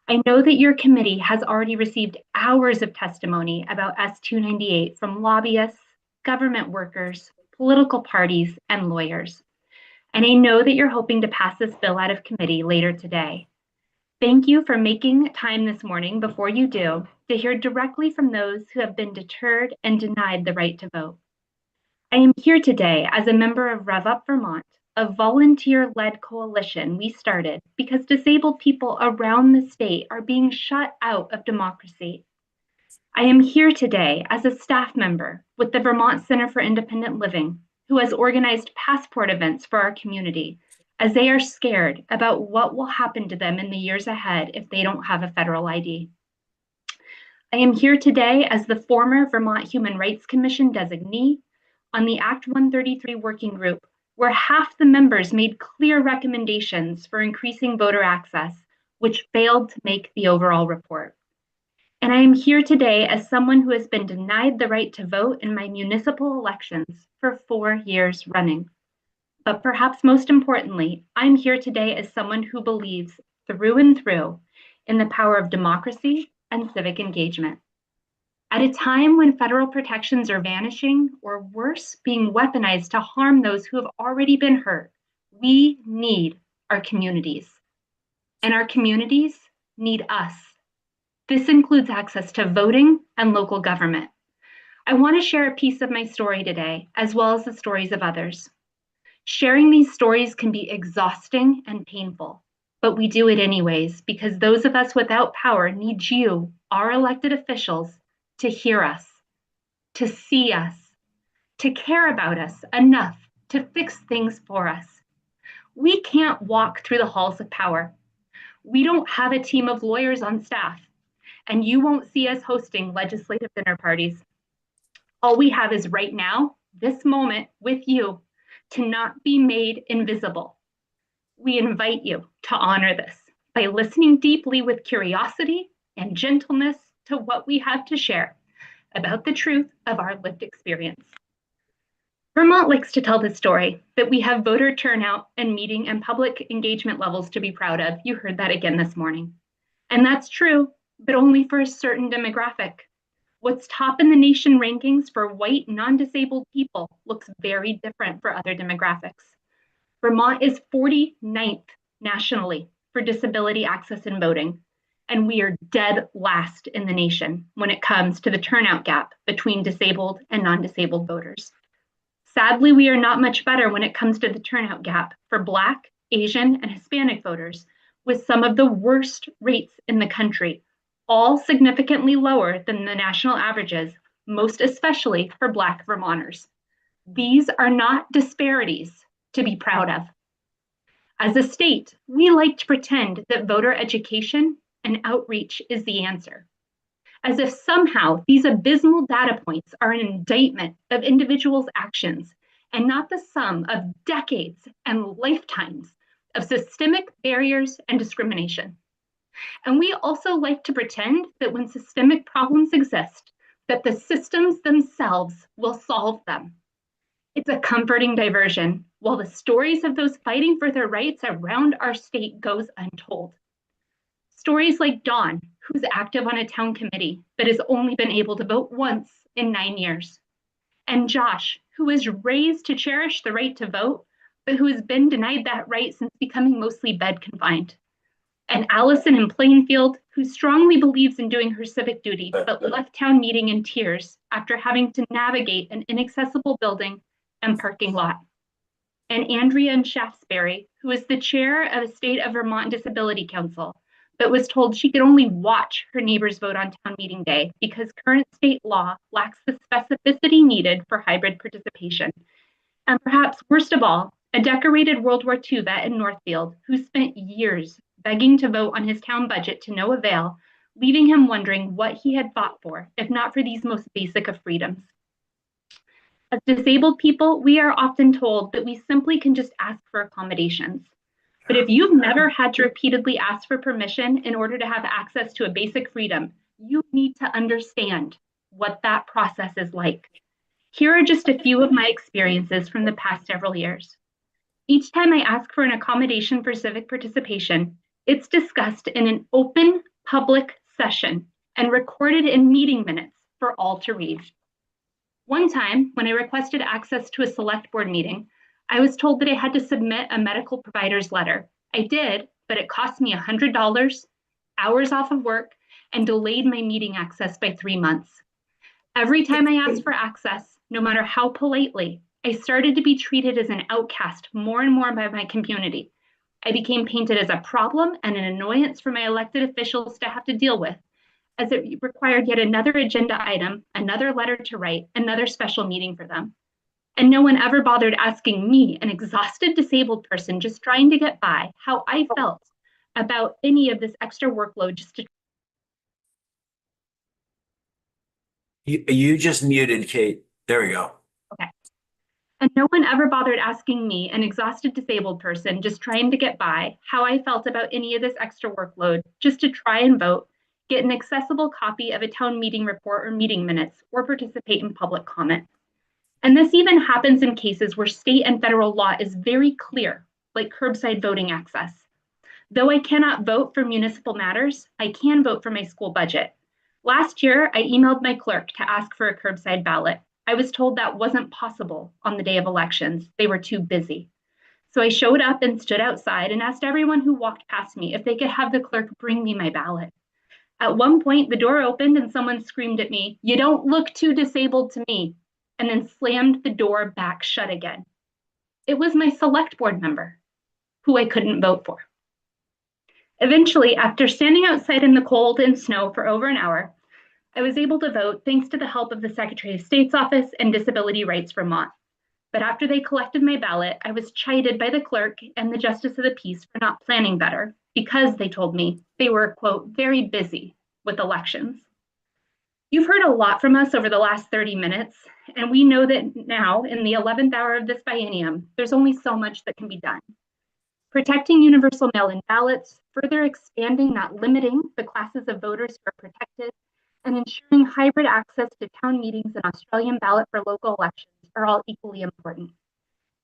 [SPEAKER 6] I know that your committee has already received hours of testimony about S-298 from lobbyists, government workers, political parties, and lawyers. And I know that you're hoping to pass this bill out of committee later today. Thank you for making time this morning before you do to hear directly from those who have been deterred and denied the right to vote. I am here today as a member of Rev Up Vermont, a volunteer-led coalition we started because disabled people around the state are being shut out of democracy. I am here today as a staff member with the Vermont Center for Independent Living, who has organized passport events for our community, as they are scared about what will happen to them in the years ahead if they don't have a federal ID. I am here today as the former Vermont Human Rights Commission designee on the Act 133 working group, where half the members made clear recommendations for increasing voter access, which failed to make the overall report. And I am here today as someone who has been denied the right to vote in my municipal elections for 4 years running. But perhaps most importantly, I'm here today as someone who believes through and through in the power of democracy and civic engagement. At a time when federal protections are vanishing, or worse, being weaponized to harm those who have already been hurt, we need our communities. And our communities need us. This includes access to voting and local government. I want to share a piece of my story today, as well as the stories of others. Sharing these stories can be exhausting and painful, but we do it anyways because those of us without power need you, our elected officials, to hear us, to see us, to care about us enough to fix things for us. We can't walk through the halls of power. We don't have a team of lawyers on staff, and you won't see us hosting legislative dinner parties. All we have is right now, this moment with you, to not be made invisible. We invite you to honor this by listening deeply with curiosity and gentleness to what we have to share about the truth of our lived experience. Vermont likes to tell the story that we have voter turnout and meeting and public engagement levels to be proud of. You heard that again this morning. And that's true, but only for a certain demographic. What's top in the nation rankings for white non-disabled people looks very different for other demographics. Vermont is 49th nationally for disability access and voting, and we are dead last in the nation when it comes to the turnout gap between disabled and non-disabled voters. Sadly, we are not much better when it comes to the turnout gap for Black, Asian, and Hispanic voters, with some of the worst rates in the country, all significantly lower than the national averages, most especially for Black Vermonters. These are not disparities to be proud of. As a state, we like to pretend that voter education and outreach is the answer, as if somehow these abysmal data points are an indictment of individuals' actions and not the sum of decades and lifetimes of systemic barriers and discrimination. And we also like to pretend that when systemic problems exist, that the systems themselves will solve them. It's a comforting diversion, while the stories of those fighting for their rights around our state goes untold. Stories like Dawn, who's active on a town committee but has only been able to vote once in 9 years. And Josh, who was raised to cherish the right to vote, but who has been denied that right since becoming mostly bed confined. And Allison in Plainfield, who strongly believes in doing her civic duty, but left town meeting in tears after having to navigate an inaccessible building and parking lot. And Andrea in Shaftesbury, who is the chair of the State of Vermont Disability Council, but was told she could only watch her neighbors vote on town meeting day because current state law lacks the specificity needed for hybrid participation. And perhaps worst of all, a decorated World War II vet in Northfield who spent years begging to vote on his town budget to no avail leaving him wondering what he had fought for, if not for these most basic of freedoms. As disabled people, we are often told that we simply can just ask for accommodations. But if you've never had to repeatedly ask for permission in order to have access to a basic freedom, you need to understand what that process is like. Here are just a few of my experiences from the past several years. Each time I ask for an accommodation for civic participation, it's discussed in an open public session and recorded in meeting minutes for all to read. One time, when I requested access to a select board meeting, I was told that I had to submit a medical provider's letter. I did, but it cost me $100, hours off of work, and delayed my meeting access by 3 months. Every time I asked for access, no matter how politely, I started to be treated as an outcast more and more by my community. I became painted as a problem and an annoyance for my elected officials to have to deal with, as it required yet another agenda item, another letter to write, another special meeting for them. And no one ever bothered asking me, an exhausted disabled person just trying to get by, how I felt about any of this extra workload just to.
[SPEAKER 1] You just muted, Kate. There we go.
[SPEAKER 6] Okay. And no one ever bothered asking me, an exhausted disabled person just trying to get by, how I felt about any of this extra workload just to try and vote, get an accessible copy of a town meeting report or meeting minutes, or participate in public comment. And this even happens in cases where state and federal law is very clear, like curbside voting access. Though I cannot vote for municipal matters, I can vote for my school budget. Last year, I emailed my clerk to ask for a curbside ballot. I was told that wasn't possible on the day of elections. They were too busy. So I showed up and stood outside and asked everyone who walked past me if they could have the clerk bring me my ballot. At one point, the door opened and someone screamed at me, "You don't look too disabled to me," and then slammed the door back shut again. It was my select board member, who I couldn't vote for. Eventually, after standing outside in the cold and snow for over an hour, I was able to vote thanks to the help of the Secretary of State's office and Disability Rights Vermont. But after they collected my ballot, I was chided by the clerk and the Justice of the Peace for not planning better because, they told me, they were, quote, very busy with elections. You've heard a lot from us over the last 30 minutes, and we know that now, in the 11th hour of this biennium, there's only so much that can be done. Protecting universal mail-in ballots, further expanding, not limiting, the classes of voters who are protected, and ensuring hybrid access to town meetings and Australian ballot for local elections are all equally important.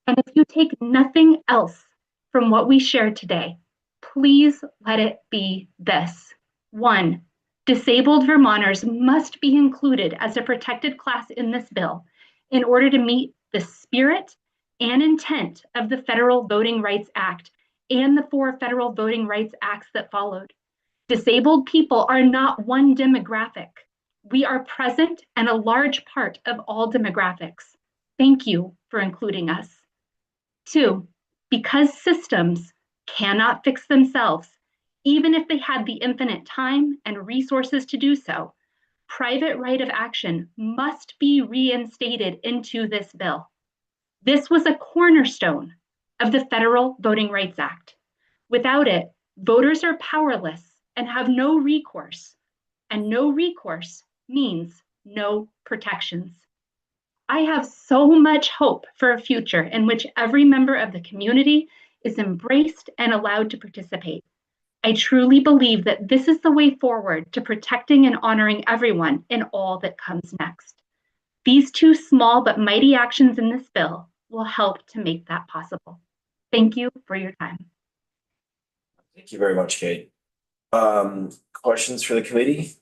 [SPEAKER 6] And if you take nothing else from what we shared today, please let it be this. 1, disabled Vermonters must be included as a protected class in this bill in order to meet the spirit and intent of the Federal Voting Rights Act and the 4 federal voting rights acts that followed. Disabled people are not one demographic. We are present and a large part of all demographics. Thank you for including us. 2, because systems cannot fix themselves, even if they had the infinite time and resources to do so, private right of action must be reinstated into this bill. This was a cornerstone of the Federal Voting Rights Act. Without it, voters are powerless and have no recourse, and no recourse means no protections. I have so much hope for a future in which every member of the community is embraced and allowed to participate. I truly believe that this is the way forward to protecting and honoring everyone in all that comes next. These 2 small but mighty actions in this bill will help to make that possible. Thank you for your time.
[SPEAKER 1] Thank you very much, Kate. Questions for the committee?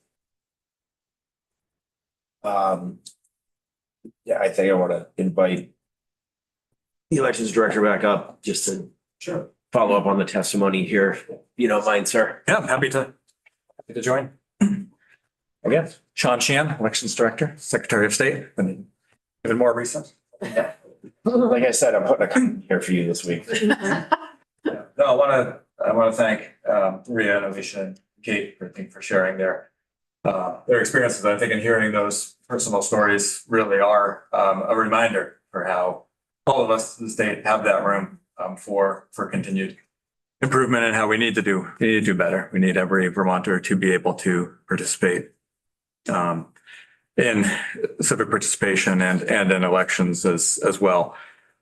[SPEAKER 1] Yeah, I think I want to invite the elections director back up just to follow up on the testimony here. If you don't mind, sir.
[SPEAKER 4] Yeah, I'm happy to join. Again, Sean Sheehan, Elections Director, Secretary of State, and even more recent.
[SPEAKER 1] Like I said, I'm putting a comment here for you this week.
[SPEAKER 4] No, I want to thank Maria and Alicia and Kate for sharing their experiences. I think in hearing those personal stories really are a reminder for how all of us in the state have that room for continued improvement in how we need to do better. We need every Vermonter to be able to participate in civic participation and in elections as well.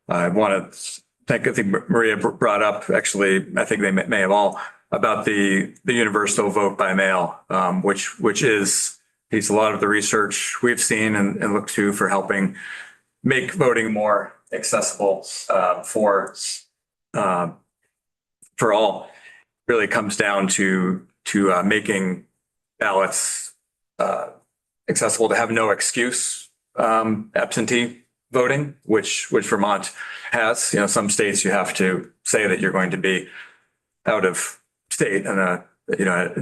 [SPEAKER 4] I want to I think Maria brought up, actually, I think they may have all, about the universal vote by mail, which is a lot of the research we've seen and looked to for helping make voting more accessible for all. Really comes down to making ballots accessible, to have no excuse absentee voting, which Vermont has. You know, some states you have to say that you're going to be out of state and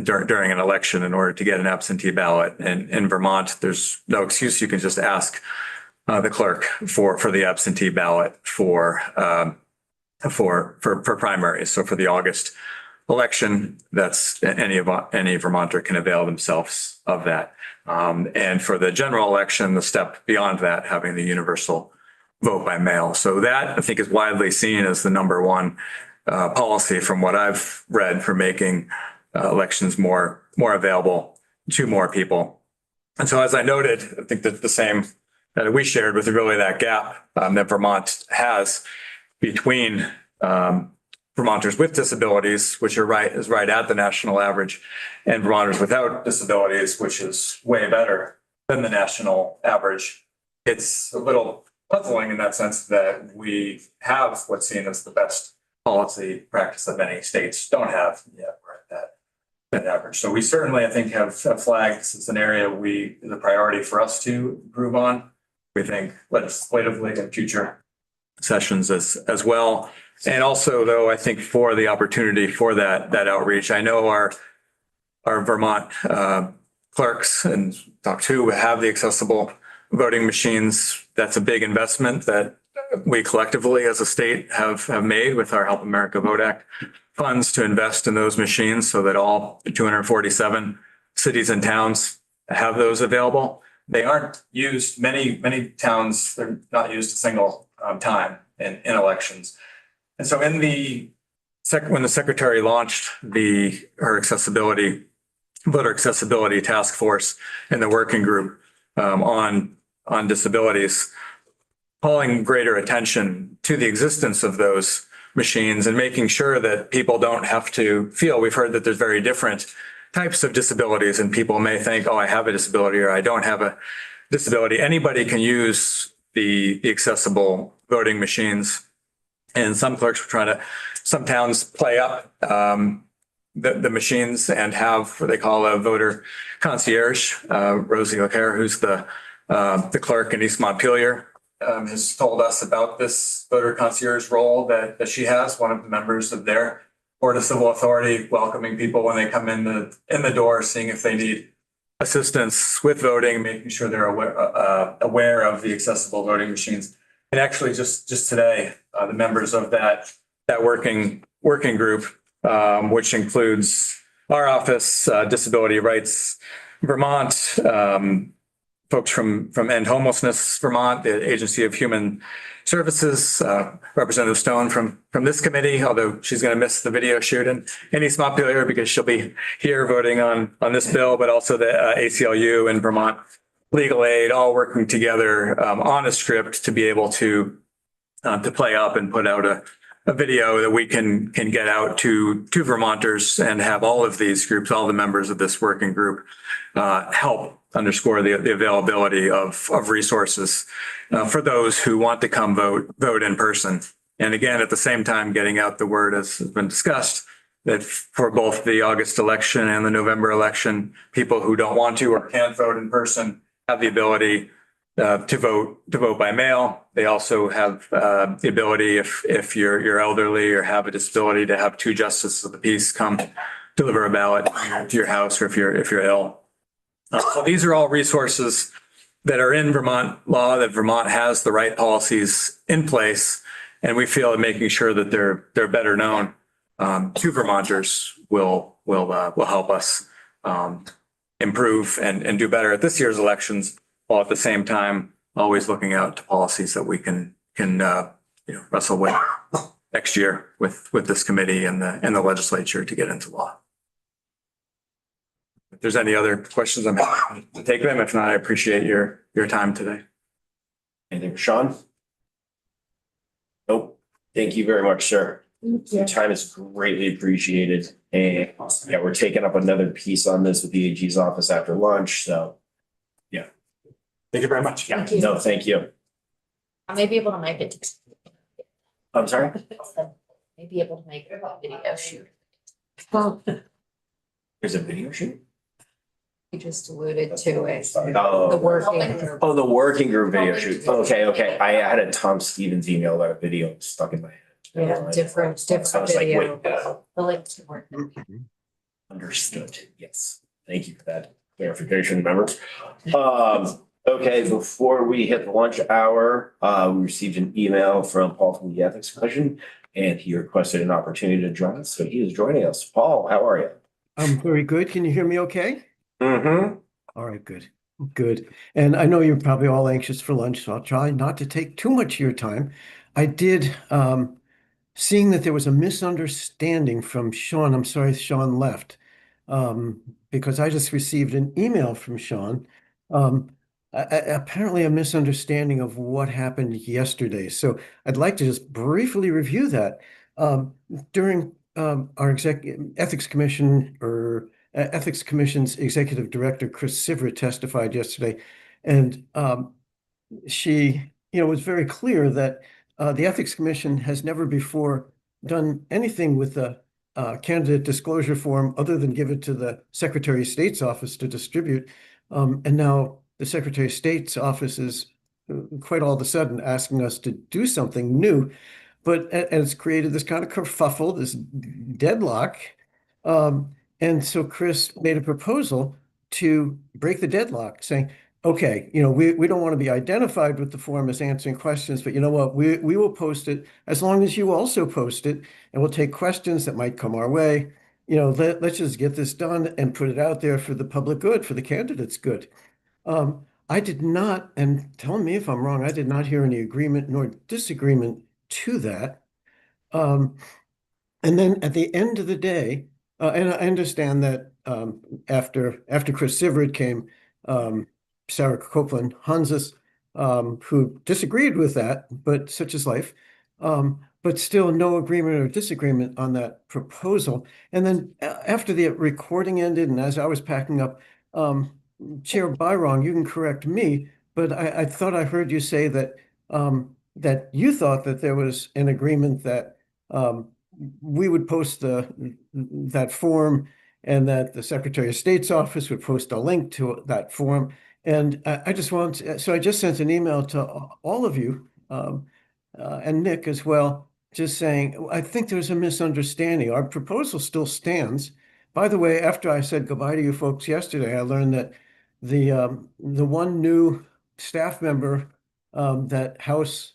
[SPEAKER 4] during an election in order to get an absentee ballot. And in Vermont, there's no excuse. You can just ask the clerk for the absentee ballot for primaries. So for the August election, that's any Vermonter can avail themselves of that. And for the general election, the step beyond that, having the universal vote by mail. So that, I think, is widely seen as the number one policy from what I've read for making elections more available to more people. And so, as I noted, I think that the same that we shared with really that gap that Vermont has between Vermonters with disabilities, which is right at the national average, and Vermonters without disabilities, which is way better than the national average. It's a little puzzling in that sense that we have what's seen as the best policy practice that many states don't have yet. We're at that average. So we certainly, I think, have flagged this as an area is a priority for us to improve on. We think legislatively in future sessions as well. And also, though, I think for the opportunity for that outreach, I know our Vermont clerks and talk to have the accessible voting machines. That's a big investment that we collectively as a state have made with our Help America Vote Act funds to invest in those machines so that all 247 cities and towns have those available. They aren't used, many towns, they're not used a single time in elections. And so when the secretary launched her voter accessibility task force and the working group on disabilities, calling greater attention to the existence of those machines and making sure that people don't have to feel, we've heard that there's very different types of disabilities and people may think, oh, I have a disability or I don't have a disability. Anybody can use the accessible voting machines. And some clerks were some towns play up the machines and have what they call a voter concierge. Rosie Leclerc, who's the clerk in East Montpelier, has told us about this voter concierge role that she has, one of the members of their Board of Civil Authority, welcoming people when they come in the door, seeing if they need assistance with voting, making sure they're aware of the accessible voting machines. And actually, just today, the members of that working group, which includes our office, Disability Rights Vermont, folks from End Homelessness Vermont, the Agency of Human Services, Representative Stone from this committee, although she's going to miss the video shoot in East Montpelier because she'll be here voting on this bill, but also the ACLU and Vermont Legal Aid, all working together on a script to be able to play up and put out a video that we can get out to Vermonters and have all of these groups, all the members of this working group, help underscore the availability of resources for those who want to come vote in person. And again, at the same time, getting out the word, as has been discussed, that for both the August election and the November election, people who don't want to or can't vote in person have the ability to vote by mail. They also have the ability, if you're elderly or have a disability, to have two justices of the peace come deliver a ballot to your house, or if you're ill. So these are all resources that are in Vermont law, that Vermont has the right policies in place, and we feel that making sure that they're better known to Vermonters will help us improve and do better at this year's elections, while at the same time always looking out to policies that we can wrestle with next year with this committee and the legislature to get into law. If there's any other questions, I'm happy to take them. If not, I appreciate your time today.
[SPEAKER 1] Anything for Sean? Nope. Thank you very much, sir. Your time is greatly appreciated. And yeah, we're taking up another piece on this with the AG's office after lunch. So yeah.
[SPEAKER 4] Thank you very much.
[SPEAKER 1] Yeah,
[SPEAKER 5] Thank you.
[SPEAKER 1] no, thank you.
[SPEAKER 9] I may be able to make it.
[SPEAKER 1] I'm sorry.
[SPEAKER 9] May be able to make a video shoot.
[SPEAKER 5] Well,
[SPEAKER 1] There's a video shoot?
[SPEAKER 5] you just alluded to it, the
[SPEAKER 1] Oh,
[SPEAKER 5] working group.
[SPEAKER 1] oh, the working group video shoot. Okay. I had a Tom Stevens email about a video stuck in my head.
[SPEAKER 5] Yeah, different
[SPEAKER 1] So I was like,
[SPEAKER 5] video.
[SPEAKER 1] wait,
[SPEAKER 9] The link to work.
[SPEAKER 1] understood. Yes. Thank you for that clarification, members. Okay, before we hit the lunch hour, we received an email from Paul from the Ethics Commission, and he requested an opportunity to join us. So he is joining us. Paul, how are you?
[SPEAKER 10] I'm very good. Can you hear me okay?
[SPEAKER 1] Mm-hmm.
[SPEAKER 10] All right, good. Good. And I know you're probably all anxious for lunch, so I'll try not to take too much of your time. I did, seeing that there was a misunderstanding from Sean, I'm sorry Sean left, because I just received an email from Sean, apparently a misunderstanding of what happened yesterday. So I'd like to just briefly review that. During our Ethics Commission's Executive Director, Chris Sivert, testified yesterday, and she, was very clear that the Ethics Commission has never before done anything with the candidate disclosure form other than give it to the Secretary of State's office to distribute. And now the Secretary of State's office is quite all of a sudden asking us to do something new, but it's created this kind of kerfuffle, this deadlock. And so Chris made a proposal to break the deadlock, saying, okay, we don't want to be identified with the form as answering questions, but you know what, we will post it as long as you also post it, and we'll take questions that might come our way. Let's just get this done and put it out there for the public good, for the candidates' good. I did not, and tell me if I'm wrong, I did not hear any agreement nor disagreement to that. And then at the end of the day, and I understand that after Chris Sivert came, Sarah Copeland Hanses, who disagreed with that, but such is life. But still no agreement or disagreement on that proposal. And then after the recording ended, and as I was packing up, Chair Byron, you can correct me, but I thought I heard you say that that you thought that there was an agreement that we would post that form, and that the Secretary of State's office would post a link to that form. And I just sent an email to all of you and Nick as well, just saying, I think there's a misunderstanding. Our proposal still stands. By the way, after I said goodbye to you folks yesterday, I learned that the one new staff member that House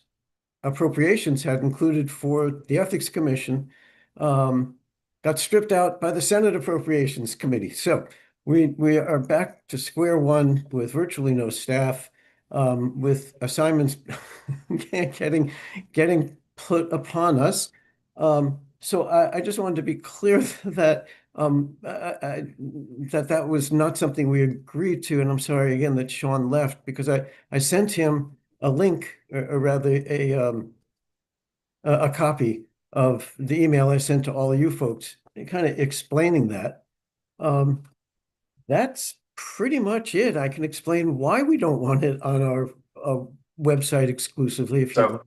[SPEAKER 10] Appropriations had included for the Ethics Commission got stripped out by the Senate Appropriations Committee. So we are back to square one with virtually no staff, with assignments getting put upon us. So I just wanted to be clear that that was not something we agreed to. And I'm sorry again that Sean left, because I sent him a link, or rather a copy of the email I sent to all of you folks, kind of explaining that. That's pretty much it. I can explain why we don't want it on our website exclusively. If you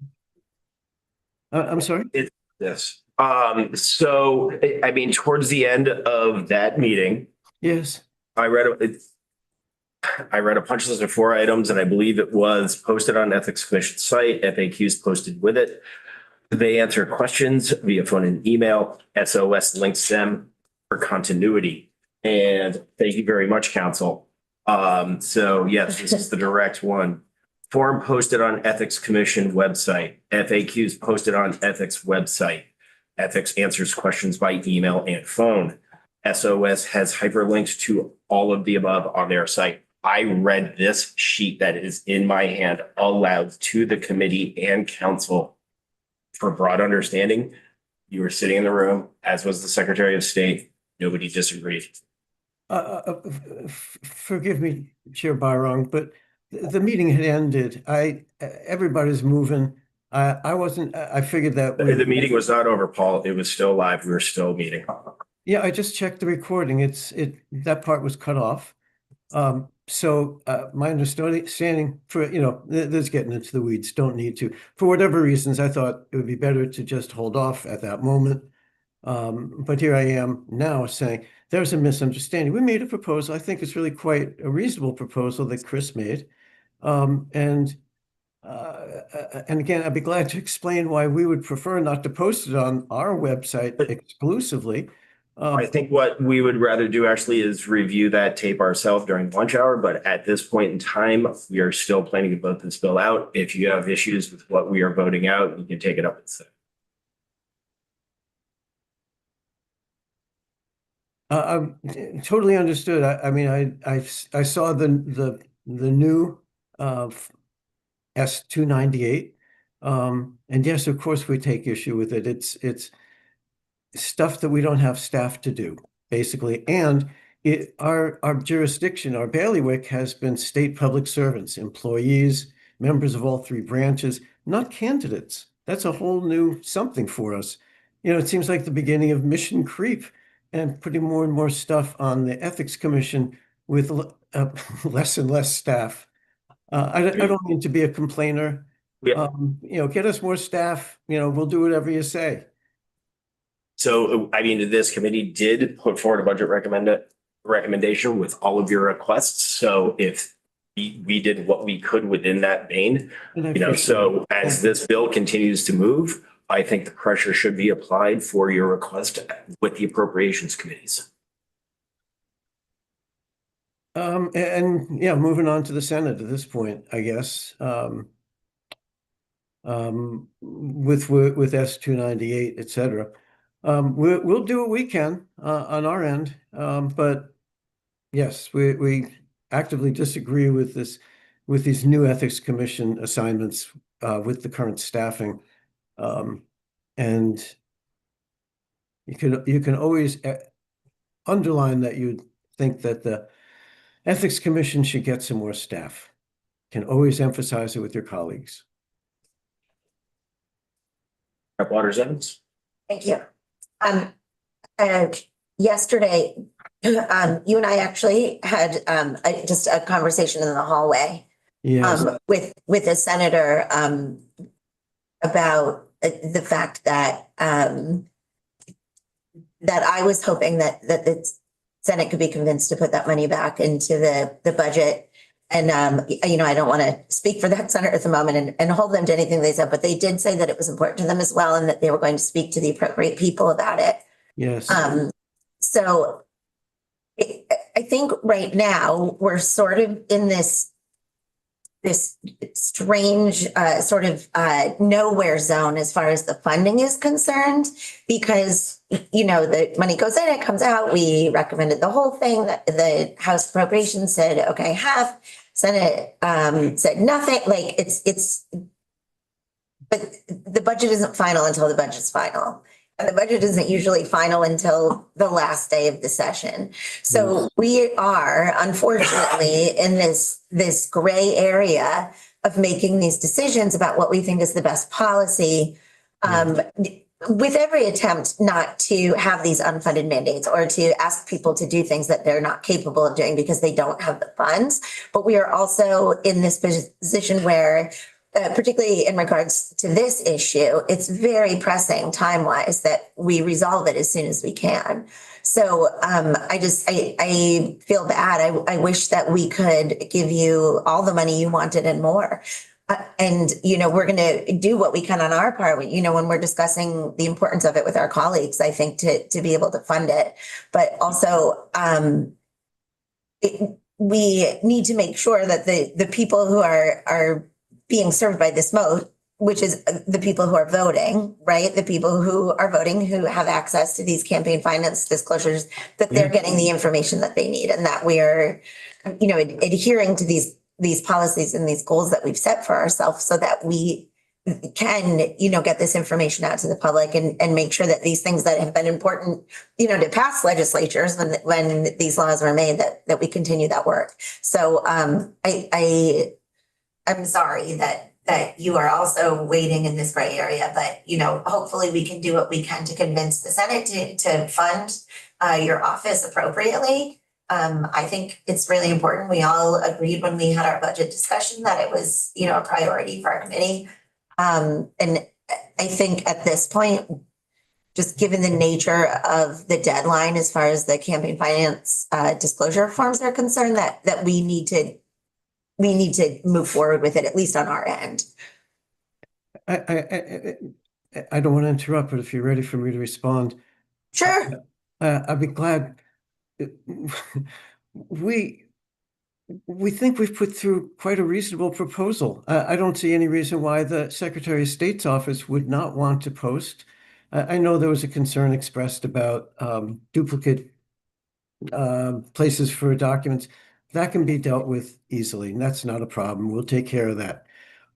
[SPEAKER 10] I'm sorry.
[SPEAKER 1] Yes. So I mean, towards the end of that meeting,
[SPEAKER 10] Yes.
[SPEAKER 1] I read a punch list of 4 items, and I believe it was posted on Ethics Commission site, FAQs posted with it. They answer questions via phone and email. SOS links them for continuity. And thank you very much, Council. So yes, this is the direct one. Form posted on Ethics Commission website. FAQs posted on Ethics website. Ethics answers questions by email and phone. SOS has hyperlinks to all of the above on their site. I read this sheet that is in my hand aloud to the committee and council for broad understanding. You were sitting in the room, as was the Secretary of State. Nobody disagreed.
[SPEAKER 10] Forgive me, Chair Byron, but the meeting had ended. Everybody's moving. I figured that.
[SPEAKER 1] The meeting was not over, Paul. It was still live. We were still meeting.
[SPEAKER 10] Yeah, I just checked the recording. That part was cut off. So my understanding for, this is getting into the weeds, don't need to. For whatever reasons, I thought it would be better to just hold off at that moment. But here I am now saying there's a misunderstanding. We made a proposal. I think it's really quite a reasonable proposal that Chris made. And again, I'd be glad to explain why we would prefer not to post it on our website exclusively.
[SPEAKER 1] I think what we would rather do actually is review that tape ourselves during lunch hour, but at this point in time, we are still planning to vote this bill out. If you have issues with what we are voting out, you can take it up instead.
[SPEAKER 10] Totally understood. I mean, I saw the new S-298. And yes, of course, we take issue with it. It's stuff that we don't have staff to do, basically. And our jurisdiction, our bailiwick has been state public servants, employees, members of all three branches, not candidates. That's a whole new something for us. It seems like the beginning of mission creep and putting more and more stuff on the Ethics Commission with less and less staff. I don't mean to be a complainer.
[SPEAKER 1] Yeah.
[SPEAKER 10] Get us more staff, we'll do whatever you say.
[SPEAKER 1] So, I mean, this committee did put forward a budget recommendation with all of your requests. So if we did what we could within that vein, so as this bill continues to move, I think the pressure should be applied for your request with the appropriations committees.
[SPEAKER 10] Moving on to the Senate at this point, I guess, with S-298, et cetera. We'll do what we can on our end, but yes, we actively disagree with these new Ethics Commission assignments with the current staffing, and you can always underline that you think that the Ethics Commission should get some more staff. Can always emphasize it with your colleagues.
[SPEAKER 1] Rep. Waters Evans.
[SPEAKER 3] Thank you. Yesterday, you and I actually had just a conversation in the hallway with a senator about the fact that that I was hoping that the Senate could be convinced to put that money back into the budget. And, I don't want to speak for that senator at the moment and hold them to anything they said, but they did say that it was important to them as well and that they were going to speak to the appropriate people about it.
[SPEAKER 10] Yes.
[SPEAKER 3] So I think right now we're sort of in this strange sort of nowhere zone as far as the funding is concerned, because, the money goes in, it comes out. We recommended the whole thing. That the House Appropriations said, okay, half. Senate said nothing. Like but the budget isn't final until the budget's final. And the budget isn't usually final until the last day of the session. So we are, unfortunately, in this gray area of making these decisions about what we think is the best policy, with every attempt not to have these unfunded mandates or to ask people to do things that they're not capable of doing because they don't have the funds. But we are also in this position where particularly in regards to this issue, it's very pressing time-wise that we resolve it as soon as we can. So I feel bad. I wish that we could give you all the money you wanted and more. We're going to do what we can on our part, when we're discussing the importance of it with our colleagues, I think to be able to fund it. But also, we need to make sure that the people who are being served by this mode, which is the people who are voting, right? The people who are voting, who have access to these campaign finance disclosures, that they're getting the information that they need, and that we are, adhering to these policies and these goals that we've set for ourselves, so that we can, get this information out to the public and make sure that these things that have been important, to past legislatures when these laws were made, that we continue that work. So I'm sorry that you are also waiting in this gray area, but hopefully we can do what we can to convince the Senate to fund your office appropriately. I think it's really important. We all agreed when we had our budget discussion that it was, a priority for our committee. And I think at this point, just given the nature of the deadline as far as the campaign finance disclosure forms are concerned, that we need to move forward with it, at least on our end.
[SPEAKER 10] I don't want to interrupt, but if you're ready for me to respond.
[SPEAKER 3] Sure.
[SPEAKER 10] I'd be glad. We think we've put through quite a reasonable proposal. I don't see any reason why the Secretary of State's office would not want to post. I know there was a concern expressed about duplicate places for documents. That can be dealt with easily, and that's not a problem. We'll take care of that.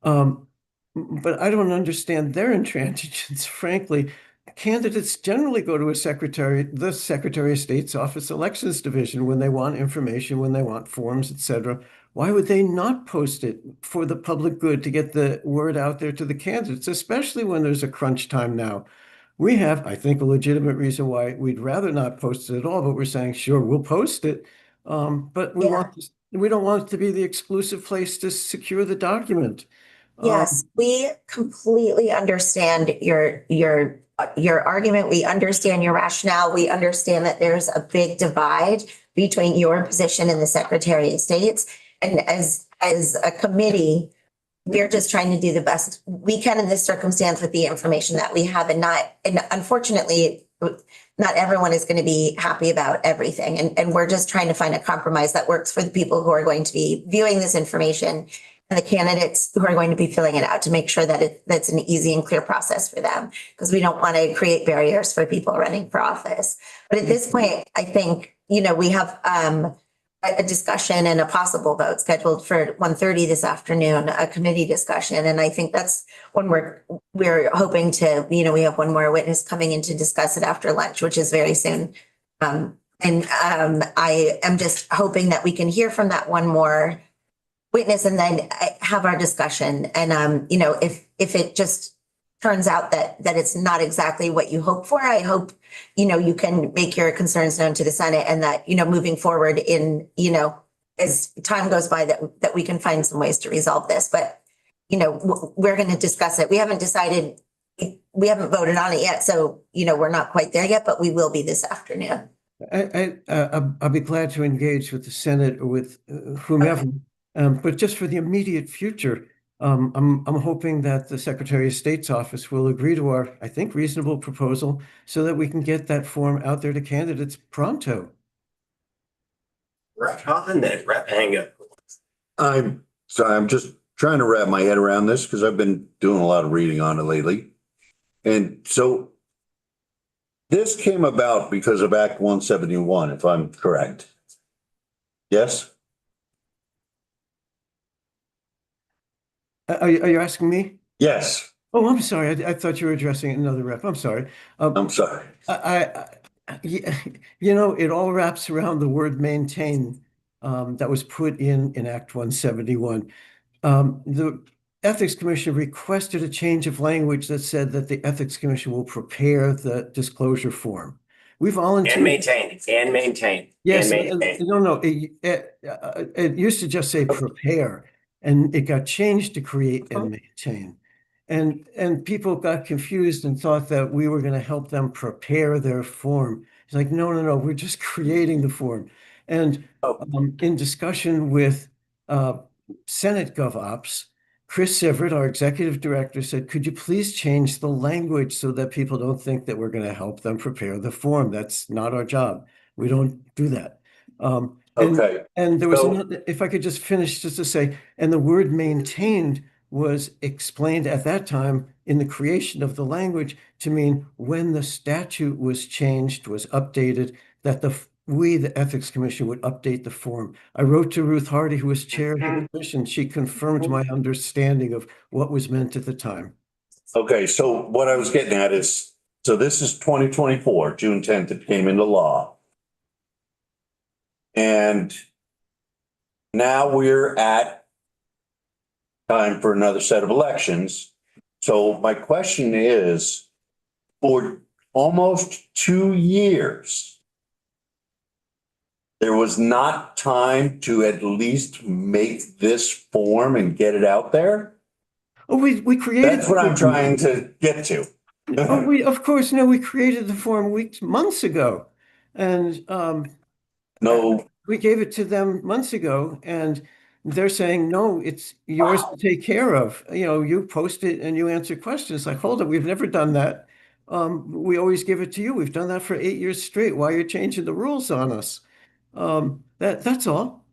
[SPEAKER 10] But I don't understand their intransigence, frankly. Candidates generally go to the Secretary of State's office elections division when they want information, when they want forms, etc. Why would they not post it for the public good to get the word out there to the candidates, especially when there's a crunch time now? We have, I think, a legitimate reason why we'd rather not post it at all, but we're saying, sure, we'll post it. But we don't want it to be the exclusive place to secure the document.
[SPEAKER 3] Yes, we completely understand your argument. We understand your rationale. We understand that there's a big divide between your position and the Secretary of State's. And as a committee, we're just trying to do the best we can in this circumstance with the information that we have, and unfortunately, not everyone is going to be happy about everything. And we're just trying to find a compromise that works for the people who are going to be viewing this information and the candidates who are going to be filling it out, to make sure that that's an easy and clear process for them, because we don't want to create barriers for people running for office. But at this point, I think, we have a discussion and a possible vote scheduled for 1:30 this afternoon, a committee discussion. And I think that's when we're hoping to, we have one more witness coming in to discuss it after lunch, which is very soon. I am just hoping that we can hear from that one more witness and then have our discussion. And, if it just turns out that it's not exactly what you hope for, I hope, you can make your concerns known to the Senate, and that, moving forward in, as time goes by, that we can find some ways to resolve this. But, we're going to discuss it. We haven't decided, we haven't voted on it yet. So, we're not quite there yet, but we will be this afternoon.
[SPEAKER 10] I'll be glad to engage with the Senate or with whomever. Okay. But just for the immediate future, I'm hoping that the Secretary of State's office will agree to our, I think, reasonable proposal, so that we can get that form out there to candidates pronto.
[SPEAKER 1] Rep Hoffman, then Rep Hanga.
[SPEAKER 11] I'm sorry, I'm just trying to wrap my head around this because I've been doing a lot of reading on it lately. And so this came about because of Act 171, if I'm correct. Yes?
[SPEAKER 10] Are you asking me?
[SPEAKER 11] Yes.
[SPEAKER 10] Oh, I'm sorry. I thought you were addressing another rep. I'm sorry.
[SPEAKER 11] I'm sorry.
[SPEAKER 10] It all wraps around the word maintain that was put in Act 171. The Ethics Commission requested a change of language that said that the Ethics Commission will prepare the disclosure form. We volunteered.
[SPEAKER 1] And maintain.
[SPEAKER 10] Yes.
[SPEAKER 1] And maintain.
[SPEAKER 10] No. It used to just say prepare. And it got changed to create and maintain. And people got confused and thought that we were going to help them prepare their form. It's like, no, we're just creating the form. And in discussion with Senate GovOps, Chris Sivert, our executive director, said, could you please change the language so that people don't think that we're going to help them prepare the form? That's not our job. We don't do that.
[SPEAKER 11] Okay.
[SPEAKER 10] And there was another, if I could just finish just to say, and the word maintained was explained at that time in the creation of the language to mean when the statute was changed, was updated, that the we, the Ethics Commission, would update the form. I wrote to Ruth Hardy, who was chair of the commission. She confirmed my understanding of what was meant at the time.
[SPEAKER 11] Okay, so what I was getting at is, so this is 2024, June 10th, it came into law. And now we're at time for another set of elections. So my question is, for almost 2 years, there was not time to at least make this form and get it out there?
[SPEAKER 10] Oh, we created.
[SPEAKER 11] That's what I'm trying to get to.
[SPEAKER 10] Oh, of course, no, we created the form months ago. And
[SPEAKER 11] No,
[SPEAKER 10] we gave it to them months ago, and they're saying, no, it's yours to take care of. You know, you post it and you answer questions. Like, hold it, we've never done that. We always give it to you. We've done that for 8 years straight. Why are you changing the rules on us? That's all.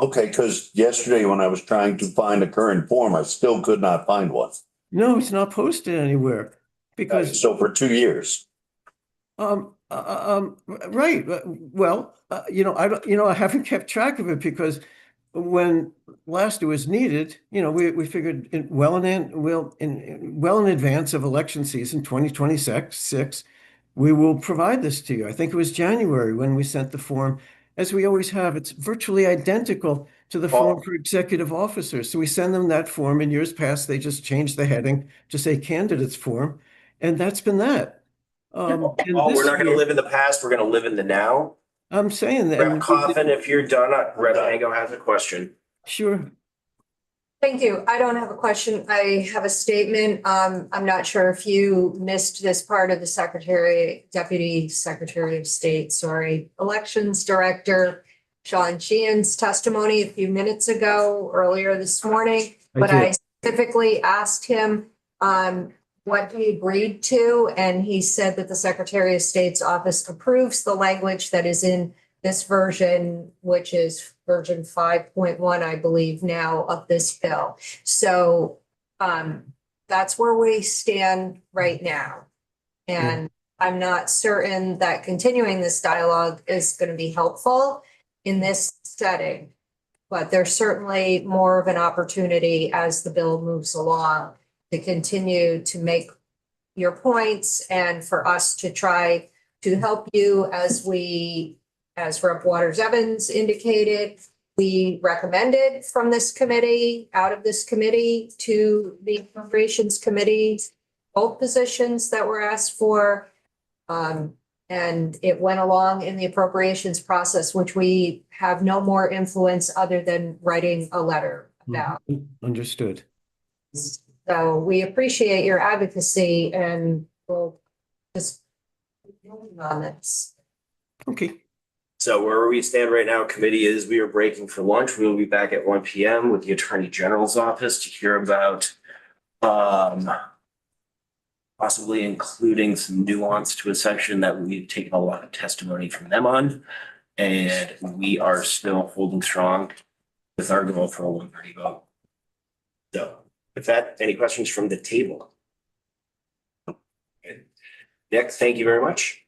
[SPEAKER 11] okay, because yesterday when I was trying to find a current form, I still could not find one.
[SPEAKER 10] No, it's not posted anywhere because,
[SPEAKER 11] So for 2 years.
[SPEAKER 10] right. Well, I haven't kept track of it because when last it was needed, we figured well in advance of election season 2026, we will provide this to you. I think it was January when we sent the form, as we always have. It's virtually identical to the form for executive officers. So we send them that form. In years past, they just changed the heading to say candidates form, and that's been that. And
[SPEAKER 1] Oh,
[SPEAKER 10] this
[SPEAKER 1] we're not going to
[SPEAKER 10] year-
[SPEAKER 1] live in the past. We're going to live in the now.
[SPEAKER 10] I'm saying that.
[SPEAKER 1] Rep Coffin, if you're done, Rep Mango has a question.
[SPEAKER 10] Sure.
[SPEAKER 5] Thank you. I don't have a question. I have a statement. I'm not sure if you missed this part of the Deputy Secretary of State, Elections Director Sean Sheehan's testimony a few minutes ago, earlier this morning. But I specifically asked him what he agreed to, and he said that the Secretary of State's office approves the language that is in this version, which is version 5.1, I believe now, of this bill. So that's where we stand right now. And I'm not certain that continuing this dialogue is going to be helpful in this setting, but there's certainly more of an opportunity as the bill moves along to continue to make your points and for us to try to help you as Rep. Waters Evans indicated, we recommended from this committee, out of this committee to the Appropriations Committee, both positions that were asked for. And it went along in the appropriations process, which we have no more influence other than writing a letter about.
[SPEAKER 10] Understood.
[SPEAKER 5] So we appreciate your advocacy and we'll just move on this.
[SPEAKER 10] Okay.
[SPEAKER 1] So where we stand right now, committee is we are breaking for lunch. We will be back at 1 p.m. with the Attorney General's office to hear about possibly including some nuance to a section that we've taken a lot of testimony from them on. And we are still holding strong with our goal for a 1:30 vote. So with that, any questions from the table? Nick, thank you very much.